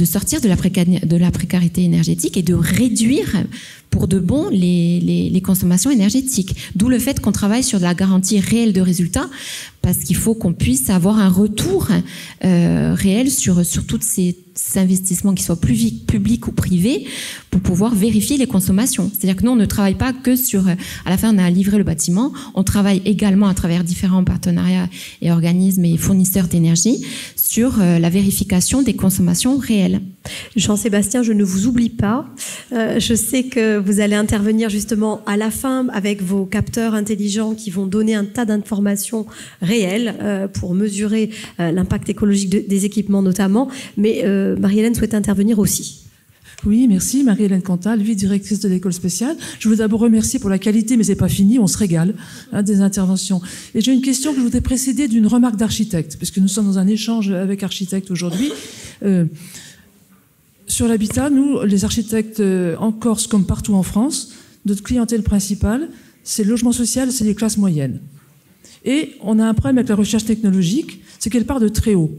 sortir de la précarité énergétique et de réduire pour de bon les consommations énergétiques. D'où le fait qu'on travaille sur de la garantie réelle de résultats, parce qu'il faut qu'on puisse avoir un retour réel sur tous ces investissements, qui soient publics ou privés, pour pouvoir vérifier les consommations. C'est-à-dire que nous, on ne travaille pas que sur... À la fin, on a livré le bâtiment. On travaille également à travers différents partenariats et organismes et fournisseurs d'énergie sur la vérification des consommations réelles. Jean-Sébastien, je ne vous oublie pas. Je sais que vous allez intervenir justement à la fin avec vos capteurs intelligents qui vont donner un tas d'informations réelles pour mesurer l'impact écologique des équipements notamment. Mais Marie-Hélène souhaite intervenir aussi. Oui, merci. Marie-Hélène Cantal, vice-directrice de l'école spéciale. Je vous d'abord remercier pour la qualité, mais c'est pas fini, on se régale des interventions. Et j'ai une question que je voudrais précéder d'une remarque d'architecte, puisque nous sommes dans un échange avec architectes aujourd'hui. Sur l'habitat, nous, les architectes en Corse comme partout en France, notre clientèle principale, c'est le logement social, c'est les classes moyennes. Et on a un problème avec la recherche technologique, c'est qu'elle part de très haut.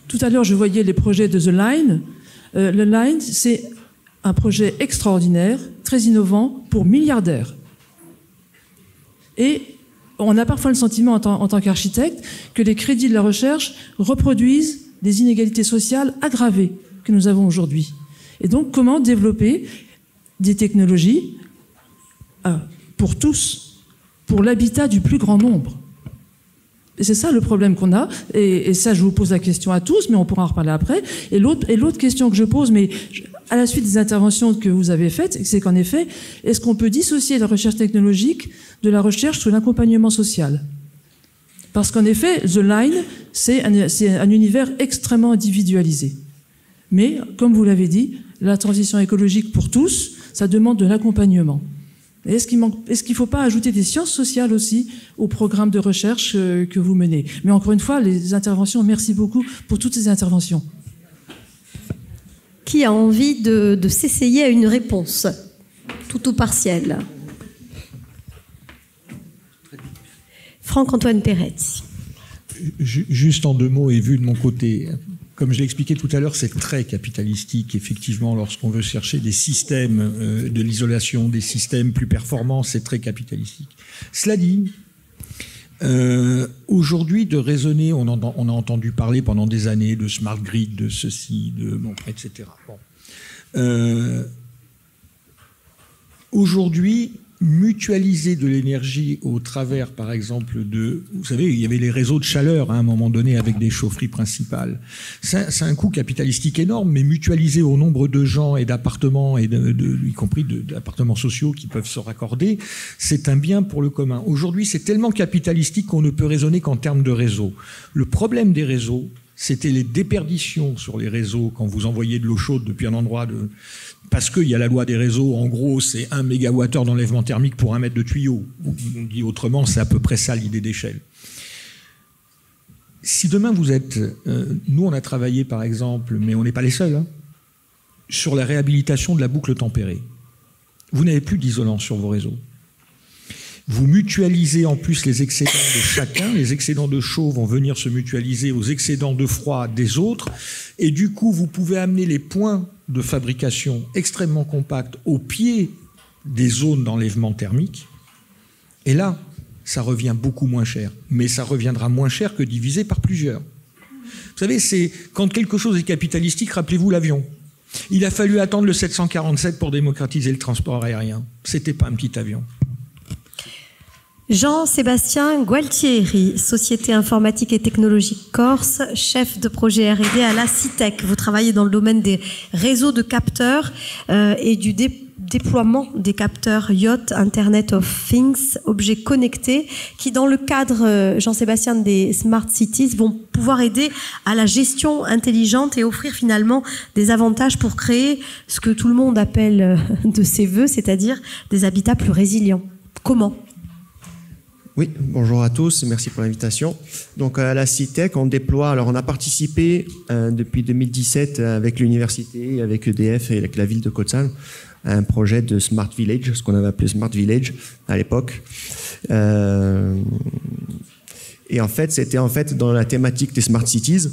Tout à l'heure, je voyais les projets de The Line. Le Line, c'est un projet extraordinaire, très innovant, pour milliardaires. Et on a parfois le sentiment, en tant qu'architecte, que les crédits de la recherche reproduisent des inégalités sociales aggravées que nous avons aujourd'hui. Et donc, comment développer des technologies pour tous, pour l'habitat du plus grand nombre? Et c'est ça le problème qu'on a, et ça je vous pose la question à tous, mais on pourra en reparler après. Et l'autre question que je pose, mais à la suite des interventions que vous avez faites, c'est qu'en effet, est-ce qu'on peut dissocier la recherche technologique de la recherche sur l'accompagnement social? Parce qu'en effet, The Line, c'est un univers extrêmement individualisé. Mais, comme vous l'avez dit, la transition écologique pour tous, ça demande de l'accompagnement. Est-ce qu'il ne faut pas ajouter des sciences sociales aussi au programme de recherche que vous menez? Mais encore une fois, les interventions, merci beaucoup pour toutes ces interventions. Qui a envie de s'essayer à une réponse, tout ou partielle? Franck-Antoine Peretti. Juste en 2 mots et vu de mon côté, comme je l'ai expliqué tout à l'heure, c'est très capitalistique, effectivement, lorsqu'on veut chercher des systèmes de l'isolation, des systèmes plus performants, c'est très capitalistique. Cela dit, aujourd'hui, de raisonner, on a entendu parler pendant des années de smart grid, de ceci, etc. Bon. Aujourd'hui, mutualiser de l'énergie au travers, par exemple, vous savez, il y avait les réseaux de chaleur à un moment donné avec des chaufferies principales. C'est un coût capitalistique énorme, mais mutualiser au nombre de gens et d'appartements, y compris d'appartements sociaux qui peuvent se raccorder, c'est un bien pour le commun. Aujourd'hui, c'est tellement capitalistique qu'on ne peut raisonner qu'en termes de réseaux. Le problème des réseaux, c'était les déperditions sur les réseaux quand vous envoyez de l'eau chaude depuis un endroit parce qu'il y a la loi des réseaux, en gros, c'est 1 MWh d'enlèvement thermique pour 1 mètre de tuyau. On dit autrement, c'est à peu près ça l'idée d'échelle. Si demain vous êtes... nous, on a travaillé, par exemple, mais on n'est pas les seuls, sur la réhabilitation de la boucle tempérée. Vous n'avez plus d'isolant sur vos réseaux. Vous mutualisez en plus les excédents de chacun. Les excédents de chaud vont venir se mutualiser aux excédents de froid des autres. Et du coup, vous pouvez amener les points de fabrication extrêmement compacts au pied des zones d'enlèvement thermique. Et là, ça revient beaucoup moins cher. Mais ça reviendra moins cher que divisé par plusieurs. Vous savez, c'est quand quelque chose est capitalistique, rappelez-vous l'avion. Il a fallu attendre le 747 pour démocratiser le transport aérien. C'était pas un petit avion. Jean-Sébastien Gualtieri, Société informatique et technologique Corse, chef de projet R&D à la CITEC. Vous travaillez dans le domaine des réseaux de capteurs et du déploiement des capteurs IoT, Internet of Things, objets connectés, qui dans le cadre, Jean-Sébastien, des Smart Cities, vont pouvoir aider à la gestion intelligente et offrir finalement des avantages pour créer ce que tout le monde appelle de ses voeux, c'est-à-dire des habitats plus résilients. Comment ? Oui, bonjour à tous, merci pour l'invitation. Donc à la CITEC, on déploie, alors on a participé depuis 2017 avec l'université, avec EDF et avec la ville de Kotzan à un projet de Smart Village, ce qu'on avait appelé Smart Village à l'époque. Et en fait, c'était dans la thématique des Smart Cities,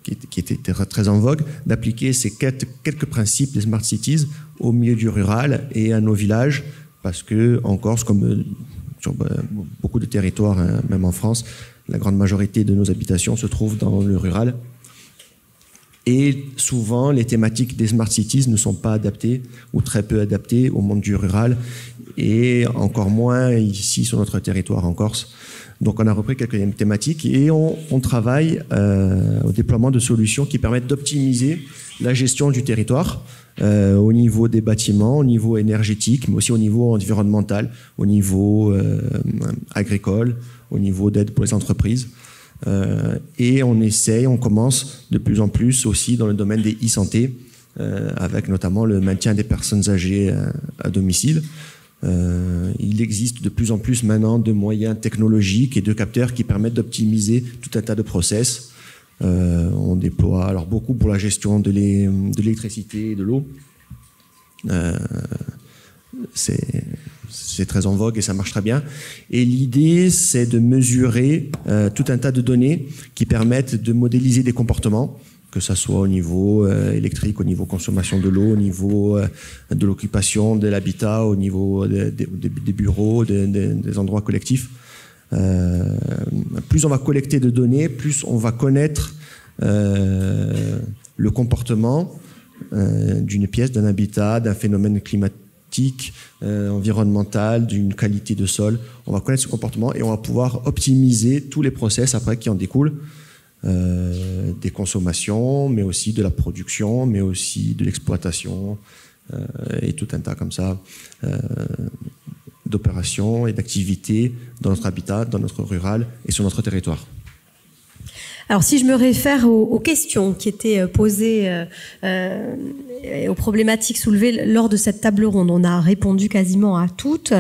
qui était très en vogue, d'appliquer ces quelques principes des Smart Cities au milieu du rural et à nos villages, parce que en Corse, comme sur beaucoup de territoires, même en France, la grande majorité de nos habitations se trouvent dans le rural. Et souvent, les thématiques des Smart Cities ne sont pas adaptées ou très peu adaptées au monde du rural et encore moins ici sur notre territoire en Corse. Donc on a repris quelques thématiques et on travaille au déploiement de solutions qui permettent d'optimiser la gestion du territoire au niveau des bâtiments, au niveau énergétique, mais aussi au niveau environnemental, au niveau agricole, au niveau d'aide pour les entreprises. Et on commence de plus en plus aussi dans le domaine des e-santé, avec notamment le maintien des personnes âgées à domicile. Il existe de plus en plus maintenant de moyens technologiques et de capteurs qui permettent d'optimiser tout un tas de process. On déploie alors beaucoup pour la gestion de l'électricité et de l'eau. C'est très en vogue et ça marche très bien. Et l'idée, c'est de mesurer tout un tas de données qui permettent de modéliser des comportements, que ce soit au niveau électrique, au niveau consommation de l'eau, au niveau de l'occupation, de l'habitat, au niveau des bureaux, des endroits collectifs. Plus on va collecter de données, plus on va connaître le comportement d'une pièce, d'un habitat, d'un phénomène climatique, environnemental, d'une qualité de sol. On va connaître ce comportement et on va pouvoir optimiser tous les process après qui en découlent. Des consommations, mais aussi de la production, mais aussi de l'exploitation, et tout un tas comme ça d'opérations et d'activités dans notre habitat, dans notre rural et sur notre territoire. Alors, si je me réfère aux questions qui étaient posées, aux problématiques soulevées lors de cette table ronde, on a répondu quasiment à toutes,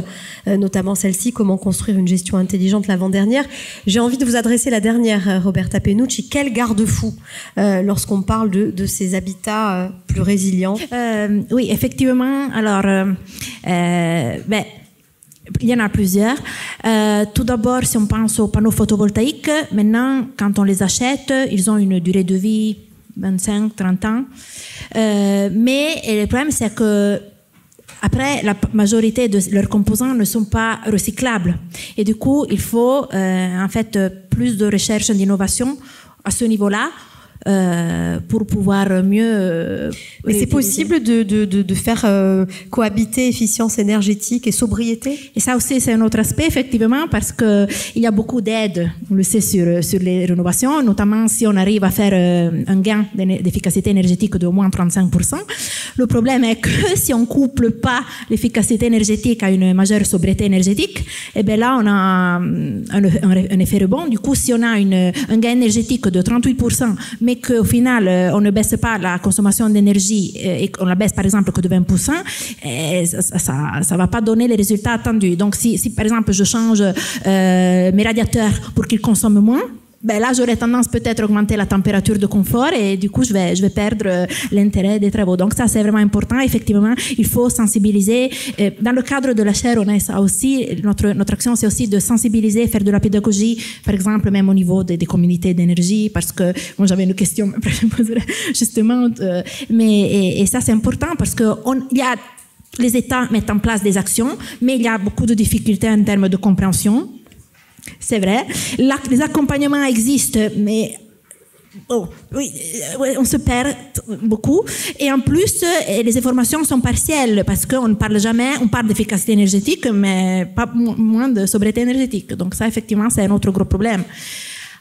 notamment celle-ci, comment construire une gestion intelligente, l'avant-dernière. J'ai envie de vous adresser la dernière, Roberta Penucci. Quel garde-fou lorsqu'on parle de ces habitats plus résilients? Oui, effectivement. Alors, il y en a plusieurs. Tout d'abord, si on pense aux panneaux photovoltaïques, maintenant, quand on les achète, ils ont une durée de vie 25-30 ans. Mais le problème, c'est que après, la majorité de leurs composants ne sont pas recyclables. Et du coup, il faut en fait plus de recherche et d'innovation à ce niveau-là. Pour pouvoir mieux... Mais c'est possible de faire cohabiter efficience énergétique et sobriété? Et ça aussi, c'est un autre aspect, effectivement, parce qu'il y a beaucoup d'aides, on le sait, sur les rénovations, notamment si on arrive à faire un gain d'efficacité énergétique d'au moins 35%. Le problème est que si on ne couple pas l'efficacité énergétique à une majeure sobriété énergétique, et bien là, on a un effet rebond. Du coup, si on a un gain énergétique de 38%, mais qu'au final, on ne baisse pas la consommation d'énergie et qu'on la baisse par exemple que de 20%, ça va pas donner les résultats attendus. Donc, si par exemple, je change mes radiateurs pour qu'ils consomment moins, ben là, j'aurais tendance peut-être à augmenter la température de confort et du coup, je vais perdre l'intérêt des travaux. Donc ça, c'est vraiment important. Effectivement, il faut sensibiliser. Dans le cadre de la chaire, on a ça aussi. Notre action, c'est aussi de sensibiliser, faire de la pédagogie, par exemple, même au niveau des communautés d'énergie, parce que moi, j'avais une question, après je poserai justement. Et ça, c'est important parce que les États mettent en place des actions, mais il y a beaucoup de difficultés en termes de compréhension. C'est vrai. Les accompagnements existent, mais oui, on se perd beaucoup. Et en plus, les informations sont partielles parce qu'on ne parle jamais, on parle d'efficacité énergétique, mais pas moins de sobriété énergétique. Donc ça, effectivement, c'est un autre gros problème.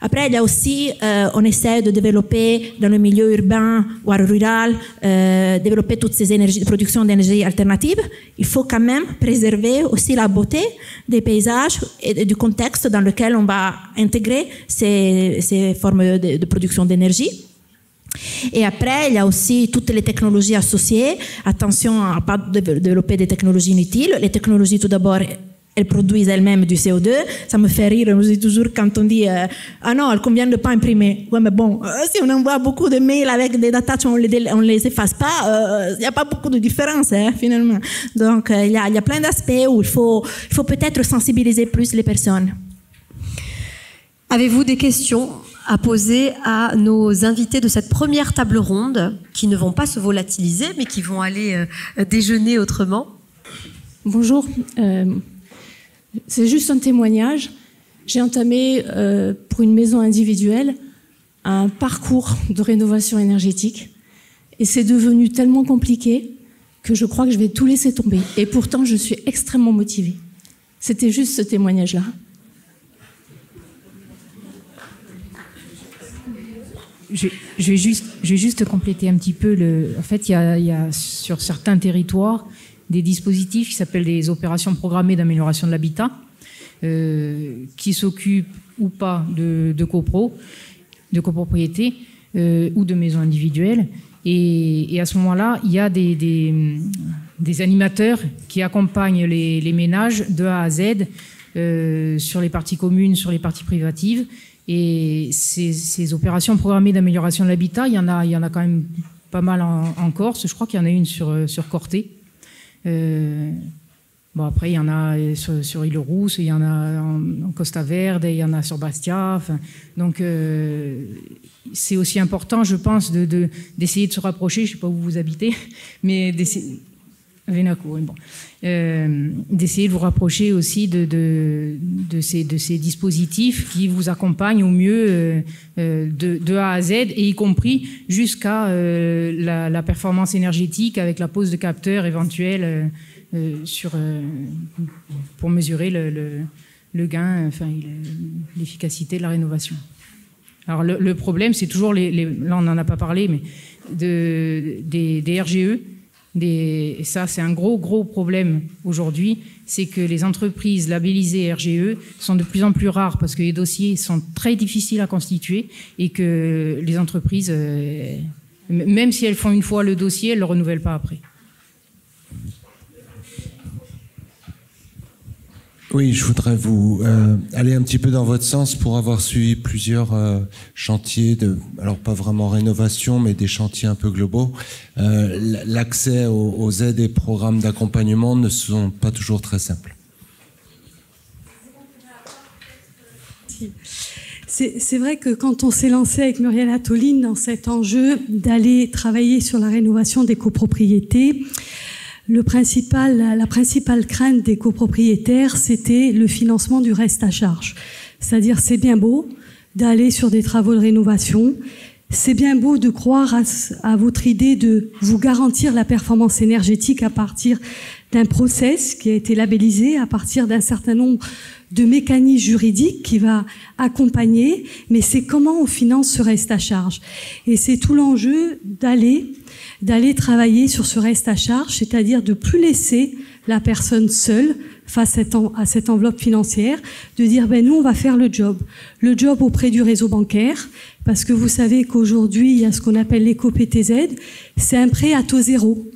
Après, il y a aussi, on essaie de développer dans le milieu urbain ou rural, développer toutes ces énergies, production d'énergie alternative. Il faut quand même préserver aussi la beauté des paysages et du contexte dans lequel on va intégrer ces formes de production d'énergie. Et après, il y a aussi toutes les technologies associées. Attention à ne pas développer des technologies inutiles. Les technologies, tout d'abord, elles produisent elles-mêmes du CO2. Ça me fait rire, je dis toujours quand on dit ah non, elles conviennent de pas imprimer. Ouais, mais bon, si on envoie beaucoup de mails avec des datas, on les efface pas, il n'y a pas beaucoup de différence finalement. Donc il y a plein d'aspects où il faut peut-être sensibiliser plus les personnes. Avez-vous des questions à poser à nos invités de cette première table ronde qui ne vont pas se volatiliser mais qui vont aller déjeuner autrement? Bonjour. C'est juste un témoignage. J'ai entamé pour une maison individuelle un parcours de rénovation énergétique et c'est devenu tellement compliqué que je crois que je vais tout laisser tomber. Et pourtant, je suis extrêmement motivée. C'était juste ce témoignage-là. Je vais juste compléter un petit peu. En fait, il y a sur certains territoires des dispositifs qui s'appellent des opérations programmées d'amélioration de l'habitat, qui s'occupent ou pas de copropriété ou de maisons individuelles. Et à ce moment-là, il y a des animateurs qui accompagnent les ménages de A à Z sur les parties communes, sur les parties privatives. Et ces opérations programmées d'amélioration de l'habitat, il y en a quand même pas mal en Corse. Je crois qu'il y en a une sur Corté. Bon, après, il y en a sur Île-Rousse, il y en a en Costa Verde, il y en a sur Bastia. Enfin, donc, c'est aussi important, je pense, d'essayer de se rapprocher. Je ne sais pas où vous habitez, mais d'essayer... Venaco, oui, bon. D'essayer de vous rapprocher aussi de ces dispositifs qui vous accompagnent au mieux de A à Z, et y compris jusqu'à la performance énergétique avec la pose de capteurs éventuels pour mesurer le gain, enfin, l'efficacité de la rénovation. Alors le problème, c'est toujours, là on n'en a pas parlé, mais des RGE. Et ça, c'est un gros problème aujourd'hui, c'est que les entreprises labellisées RGE sont de plus en plus rares parce que les dossiers sont très difficiles à constituer et que les entreprises, même si elles font une fois le dossier, elles ne le renouvellent pas après. Oui, je voudrais vous aller un petit peu dans votre sens pour avoir suivi plusieurs chantiers alors pas vraiment rénovation, mais des chantiers un peu globaux. L'accès aux aides et programmes d'accompagnement ne sont pas toujours très simples. C'est vrai que quand on s'est lancé avec Muriel Atoline dans cet enjeu d'aller travailler sur la rénovation des copropriétés, la principale crainte des copropriétaires, c'était le financement du reste à charge. C'est-à-dire, c'est bien beau d'aller sur des travaux de rénovation, c'est bien beau de croire à votre idée de vous garantir la performance énergétique à partir d'un process qui a été labellisé, à partir d'un certain nombre de mécanismes juridiques qui va accompagner, mais c'est comment on finance ce reste à charge. Et c'est tout l'enjeu d'aller travailler sur ce reste à charge, c'est-à-dire de plus laisser la personne seule face à cette enveloppe financière, de dire nous on va faire le job auprès du réseau bancaire, parce que vous savez qu'aujourd'hui il y a ce qu'on appelle l'éco-PTZ, c'est un prêt à taux zéro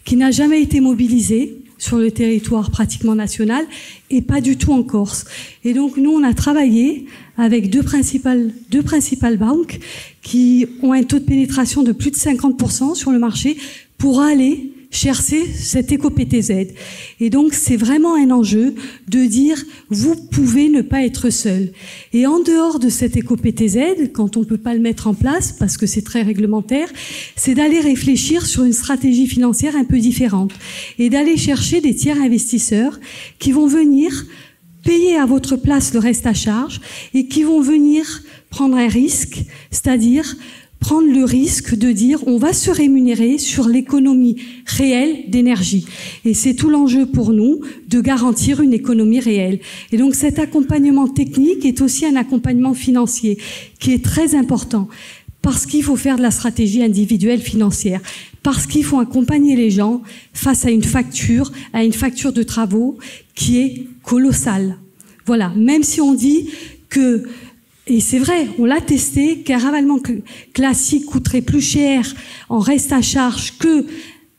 qui n'a jamais été mobilisé sur le territoire pratiquement national et pas du tout en Corse. Et donc nous on a travaillé avec deux principales banques qui ont un taux de pénétration de plus de 50% sur le marché pour aller chercher cet éco-PTZ. Et donc c'est vraiment un enjeu de dire vous pouvez ne pas être seul. Et en dehors de cet éco-PTZ, quand on ne peut pas le mettre en place parce que c'est très réglementaire, c'est d'aller réfléchir sur une stratégie financière un peu différente et d'aller chercher des tiers investisseurs qui vont venir payer à votre place le reste à charge et qui vont venir prendre un risque, c'est-à-dire prendre le risque de dire on va se rémunérer sur l'économie réelle d'énergie. Et c'est tout l'enjeu pour nous de garantir une économie réelle. Et donc cet accompagnement technique est aussi un accompagnement financier qui est très important parce qu'il faut faire de la stratégie individuelle financière, parce qu'il faut accompagner les gens face à une facture de travaux qui est colossale. Voilà, même si on dit que, et c'est vrai, on l'a testé, qu'un ravalement classique coûterait plus cher en reste à charge que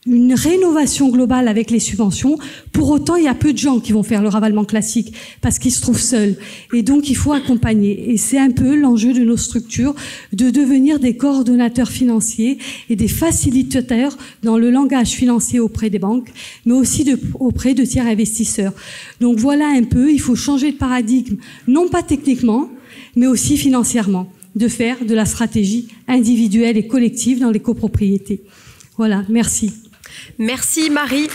une rénovation globale avec les subventions. Pour autant, il y a peu de gens qui vont faire le ravalement classique parce qu'ils se trouvent seuls. Et donc, il faut accompagner. Et c'est un peu l'enjeu de nos structures, de devenir des coordonnateurs financiers et des facilitateurs dans le langage financier auprès des banques, mais aussi auprès de tiers investisseurs. Donc voilà un peu, il faut changer de paradigme, non pas techniquement, mais aussi financièrement, de faire de la stratégie individuelle et collective dans les copropriétés. Voilà, merci. Merci Marie.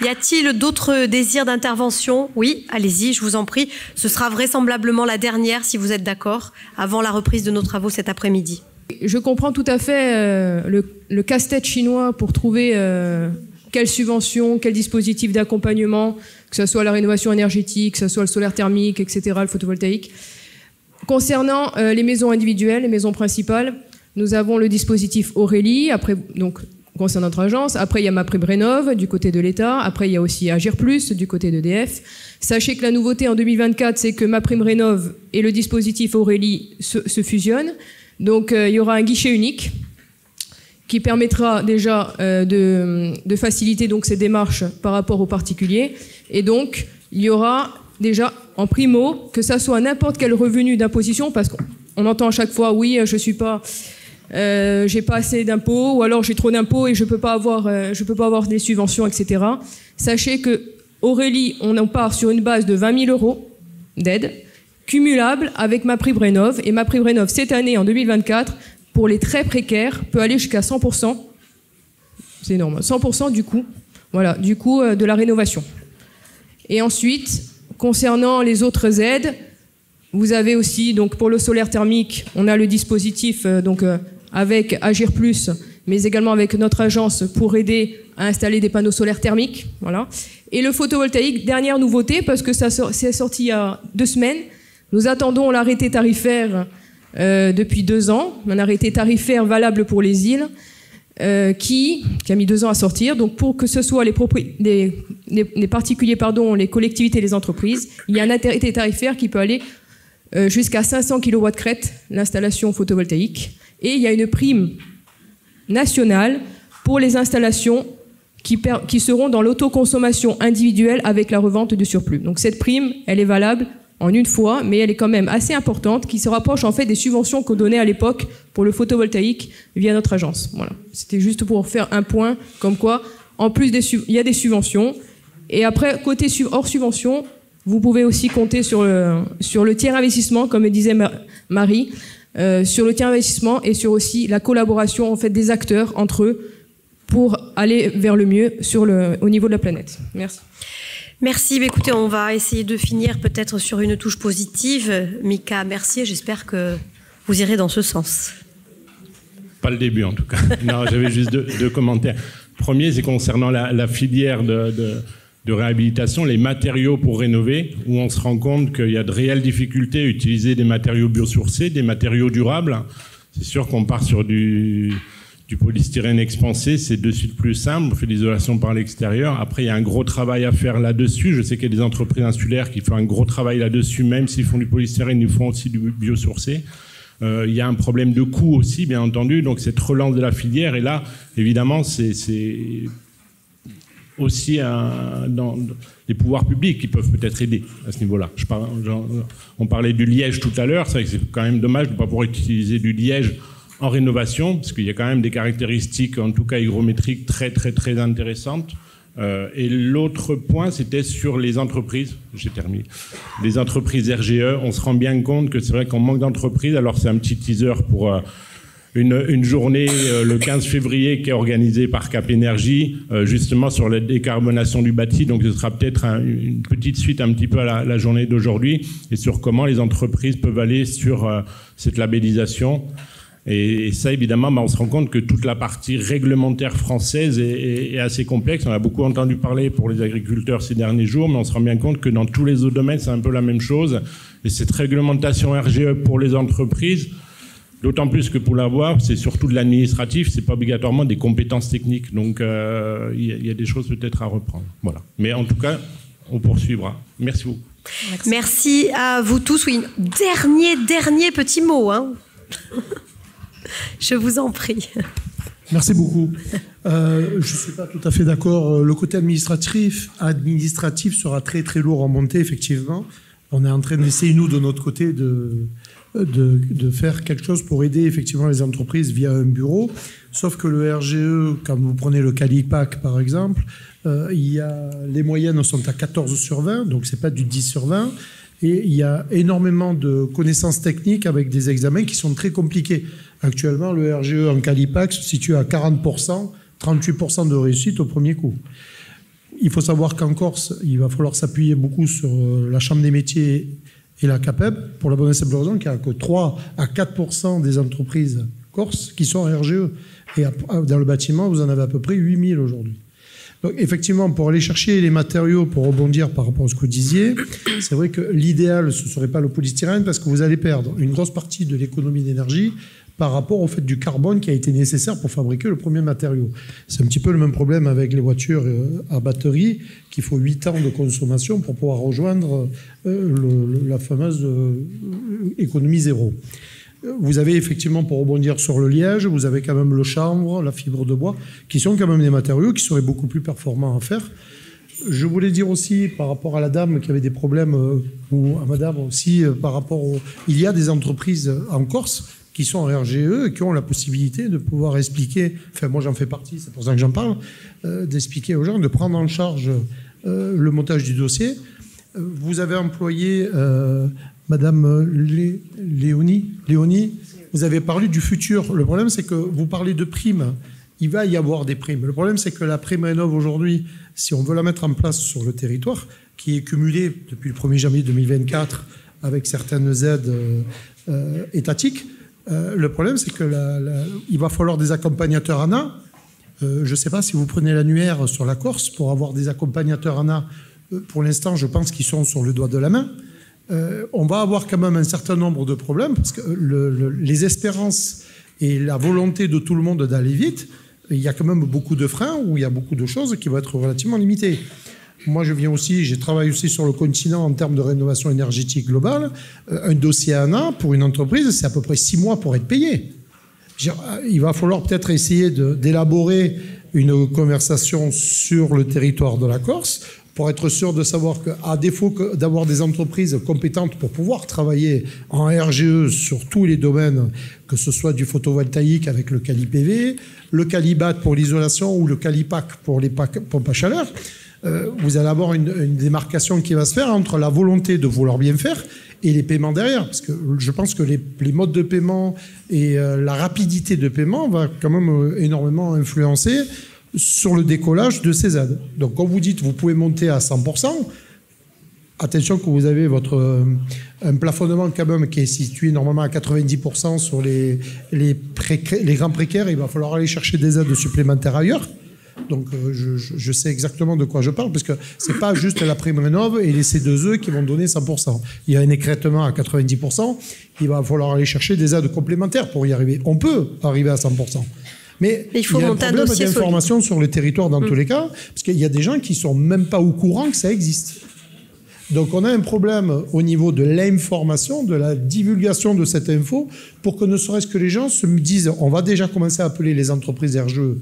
Y a-t-il d'autres désirs d'intervention? Oui, allez-y, je vous en prie. Ce sera vraisemblablement la dernière, si vous êtes d'accord, avant la reprise de nos travaux cet après-midi. Je comprends tout à fait le casse-tête chinois pour trouver quelles subventions, quel dispositif d'accompagnement, que ce soit la rénovation énergétique, que ce soit le solaire thermique, etc., le photovoltaïque. Concernant les maisons individuelles, les maisons principales, nous avons le dispositif Aurélie, après, donc, concernant notre agence. Après, il y a MaPrimeRénov' du côté de l'État. Après, il y a aussi Agir Plus du côté d'EDF. Sachez que la nouveauté en 2024, c'est que MaPrimeRénov' et le dispositif Aurélie se fusionnent. Donc, il y aura un guichet unique qui permettra déjà de faciliter donc ces démarches par rapport aux particuliers. Et donc, il y aura déjà en primo, que ça soit n'importe quel revenu d'imposition, parce qu'on entend à chaque fois, oui, je suis pas... j'ai pas assez d'impôts, ou alors j'ai trop d'impôts et je peux pas avoir des subventions, etc. Sachez que Aurélie, on en part sur une base de 20 000 euros d'aide, cumulable avec MaPrimeRénov'. Et MaPrimeRénov', cette année, en 2024, pour les très précaires, peut aller jusqu'à 100%. C'est énorme, 100% du coût, voilà, du coût de la rénovation. Et ensuite, concernant les autres aides, vous avez aussi, donc pour le solaire thermique, on a le dispositif avec Agir Plus, mais également avec notre agence pour aider à installer des panneaux solaires thermiques. Voilà. Et le photovoltaïque, dernière nouveauté, parce que ça c'est sorti il y a 2 semaines, nous attendons l'arrêté tarifaire depuis 2 ans, un arrêté tarifaire valable pour les îles, qui a mis 2 ans à sortir. Donc pour que ce soit les particuliers, les collectivités et les entreprises, il y a un arrêté tarifaire qui peut aller jusqu'à 500 kW crête, l'installation photovoltaïque. Et il y a une prime nationale pour les installations qui seront dans l'autoconsommation individuelle avec la revente du surplus. Donc cette prime, elle est valable en une fois, mais elle est quand même assez importante, qui se rapproche en fait des subventions qu'on donnait à l'époque pour le photovoltaïque via notre agence. Voilà. C'était juste pour faire un point, comme quoi, en plus il y a des subventions. Et après, côté hors subvention, vous pouvez aussi compter sur le tiers investissement, comme disait Marie, sur le tiers investissement et sur aussi la collaboration en fait des acteurs entre eux pour aller vers le mieux au niveau de la planète. Merci. Merci. Mais écoutez, on va essayer de finir peut-être sur une touche positive. Mika Mercier, j'espère que vous irez dans ce sens. Pas le début en tout cas. Non, j'avais juste deux commentaires. Premier, c'est concernant la filière de réhabilitation, les matériaux pour rénover, où on se rend compte qu'il y a de réelles difficultés à utiliser des matériaux biosourcés, des matériaux durables. C'est sûr qu'on part sur du polystyrène expansé, c'est de suite plus simple, on fait l'isolation par l'extérieur. Après, il y a un gros travail à faire là-dessus. Je sais qu'il y a des entreprises insulaires qui font un gros travail là-dessus, même s'ils font du polystyrène, ils font aussi du biosourcé. Il y a un problème de coût aussi, bien entendu, donc cette relance de la filière. Et là, évidemment, c'est aussi dans les pouvoirs publics qui peuvent peut-être aider à ce niveau-là. On parlait du liège tout à l'heure, c'est vrai que c'est quand même dommage de ne pas pouvoir utiliser du liège en rénovation, parce qu'il y a quand même des caractéristiques, en tout cas hygrométriques, très très très intéressantes. Et l'autre point, c'était sur les entreprises. J'ai terminé. Les entreprises RGE, on se rend bien compte que c'est vrai qu'on manque d'entreprises. Alors c'est un petit teaser pour une journée le 15 février qui est organisée par Cap Énergie, justement sur la décarbonation du bâti. Donc ce sera peut-être une petite suite un petit peu à la journée d'aujourd'hui, et sur comment les entreprises peuvent aller sur cette labellisation. Et ça, évidemment, on se rend compte que toute la partie réglementaire française est assez complexe. On a beaucoup entendu parler pour les agriculteurs ces derniers jours, mais on se rend bien compte que dans tous les autres domaines, c'est un peu la même chose. Et cette réglementation RGE pour les entreprises, d'autant plus que pour l'avoir, c'est surtout de l'administratif, c'est pas obligatoirement des compétences techniques. Donc, il y a des choses peut-être à reprendre. Voilà. Mais en tout cas, on poursuivra. Merci beaucoup. Merci à vous tous. Oui, dernier petit mot, hein. Je vous en prie. Merci beaucoup. Je ne suis pas tout à fait d'accord. Le côté administratif sera très très lourd en montée, effectivement. On est en train d'essayer, nous, de notre côté, de faire quelque chose pour aider effectivement les entreprises via un bureau. Sauf que le RGE, quand vous prenez le Calipac, par exemple, les moyennes sont à 14/20, donc ce n'est pas du 10/20. Et il y a énormément de connaissances techniques avec des examens qui sont très compliqués. Actuellement, le RGE en Calipac se situe à 40%, 38% de réussite au premier coup. Il faut savoir qu'en Corse, il va falloir s'appuyer beaucoup sur la Chambre des métiers et la CAPEB, pour la bonne et simple raison qu'il n'y a que 3 à 4% des entreprises corses qui sont RGE. Et dans le bâtiment, vous en avez à peu près 8000 aujourd'hui. Donc, effectivement, pour aller chercher les matériaux, pour rebondir par rapport à ce que vous disiez, c'est vrai que l'idéal, ce ne serait pas le polystyrène parce que vous allez perdre une grosse partie de l'économie d'énergie par rapport au fait du carbone qui a été nécessaire pour fabriquer le premier matériau. C'est un petit peu le même problème avec les voitures à batterie, qu'il faut 8 ans de consommation pour pouvoir rejoindre la fameuse économie zéro. Vous avez effectivement, pour rebondir sur le liège, vous avez quand même le chanvre, la fibre de bois, qui sont quand même des matériaux qui seraient beaucoup plus performants à faire. Je voulais dire aussi, par rapport à la dame qui avait des problèmes, ou à madame aussi, par rapport au... Il y a des entreprises en Corse qui sont en RGE et qui ont la possibilité de pouvoir expliquer, enfin moi j'en fais partie, c'est pour ça que j'en parle, d'expliquer aux gens, de prendre en charge le montage du dossier. Vous avez employé Madame Léonie, vous avez parlé du futur. Le problème c'est que vous parlez de primes, il va y avoir des primes. Le problème c'est que la prime Rénov' aujourd'hui, si on veut la mettre en place sur le territoire, qui est cumulée depuis le 1er janvier 2024 avec certaines aides étatiques, le problème, c'est qu'il va falloir des accompagnateurs ANA. Je ne sais pas si vous prenez l'annuaire sur la Corse pour avoir des accompagnateurs ANA. Pour l'instant, je pense qu'ils sont sur le doigt de la main. On va avoir quand même un certain nombre de problèmes parce que les espérances et la volonté de tout le monde d'aller vite, il y a quand même beaucoup de freins où il y a beaucoup de choses qui vont être relativement limitées. Moi, je travaille aussi sur le continent en termes de rénovation énergétique globale. Un dossier ANA, pour une entreprise, c'est à peu près 6 mois pour être payé. Il va falloir peut-être essayer d'élaborer une conversation sur le territoire de la Corse pour être sûr de savoir qu'à défaut d'avoir des entreprises compétentes pour pouvoir travailler en RGE sur tous les domaines, que ce soit du photovoltaïque avec le CaliPV, le Calibat pour l'isolation ou le Calipac pour les pompes à chaleur, vous allez avoir une démarcation qui va se faire entre la volonté de vouloir bien faire et les paiements derrière. Parce que je pense que les modes de paiement et la rapidité de paiement va quand même énormément influencer sur le décollage de ces aides. Donc quand vous dites vous pouvez monter à 100%, attention que vous avez un plafonnement quand même qui est situé normalement à 90% sur les grands précaires. Il va falloir aller chercher des aides supplémentaires ailleurs. Donc je sais exactement de quoi je parle, parce que c'est pas juste la prime Rénov' et les C2E qui vont donner 100%. Il y a un écrêtement à 90%, il va falloir aller chercher des aides complémentaires pour y arriver. On peut arriver à 100%. Mais il y a un problème d'information sur le territoire dans tous les cas, parce qu'il y a des gens qui sont même pas au courant que ça existe. Donc on a un problème au niveau de l'information, de la divulgation de cette info, pour que ne serait-ce que les gens se disent, on va déjà commencer à appeler les entreprises RGE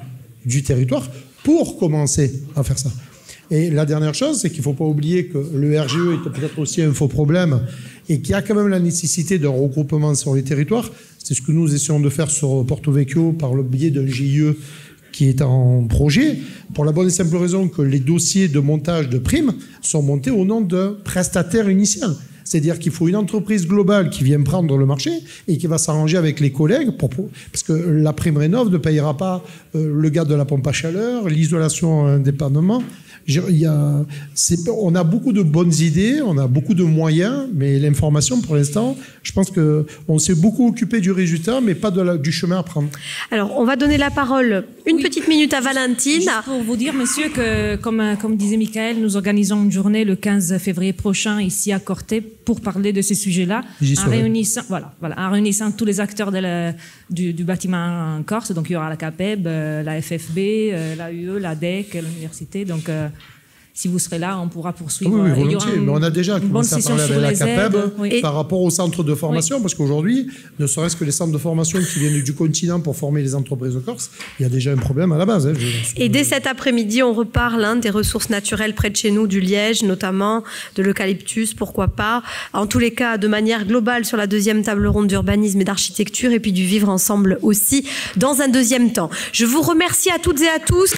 du territoire pour commencer à faire ça. Et la dernière chose, c'est qu'il ne faut pas oublier que le RGE est peut-être aussi un faux problème et qu'il y a quand même la nécessité d'un regroupement sur les territoires. C'est ce que nous essayons de faire sur Porto Vecchio par le biais d'un GIE qui est en projet, pour la bonne et simple raison que les dossiers de montage de primes sont montés au nom de prestataire initial. C'est-à-dire qu'il faut une entreprise globale qui vient prendre le marché et qui va s'arranger avec les collègues, parce que la prime Rénov' ne payera pas le gars de la pompe à chaleur, l'isolation indépendamment. On a beaucoup de bonnes idées, on a beaucoup de moyens, mais l'information, pour l'instant, je pense qu'on s'est beaucoup occupé du résultat, mais pas du chemin à prendre. Alors, on va donner la parole une petite minute à Valentine. Juste pour vous dire, monsieur, que comme disait Michael, nous organisons une journée le 15 février prochain ici à Corté pour parler de ces sujets-là, en réunissant tous les acteurs du bâtiment en Corse. Donc, il y aura la CAPEB, la FFB, l'AUE, la DEC, l'université. Donc, si vous serez là, on pourra poursuivre. Oui, volontiers. Mais on a déjà commencé à parler avec la CAPEB par rapport aux centres de formation, parce qu'aujourd'hui, ne serait-ce que les centres de formation qui viennent du continent pour former les entreprises de Corse, il y a déjà un problème à la base. Et dès cet après-midi, on reparle des ressources naturelles près de chez nous, du liège notamment, de l'eucalyptus, pourquoi pas. En tous les cas, de manière globale sur la deuxième table ronde d'urbanisme et d'architecture, et puis du vivre ensemble aussi dans un deuxième temps. Je vous remercie à toutes et à tous.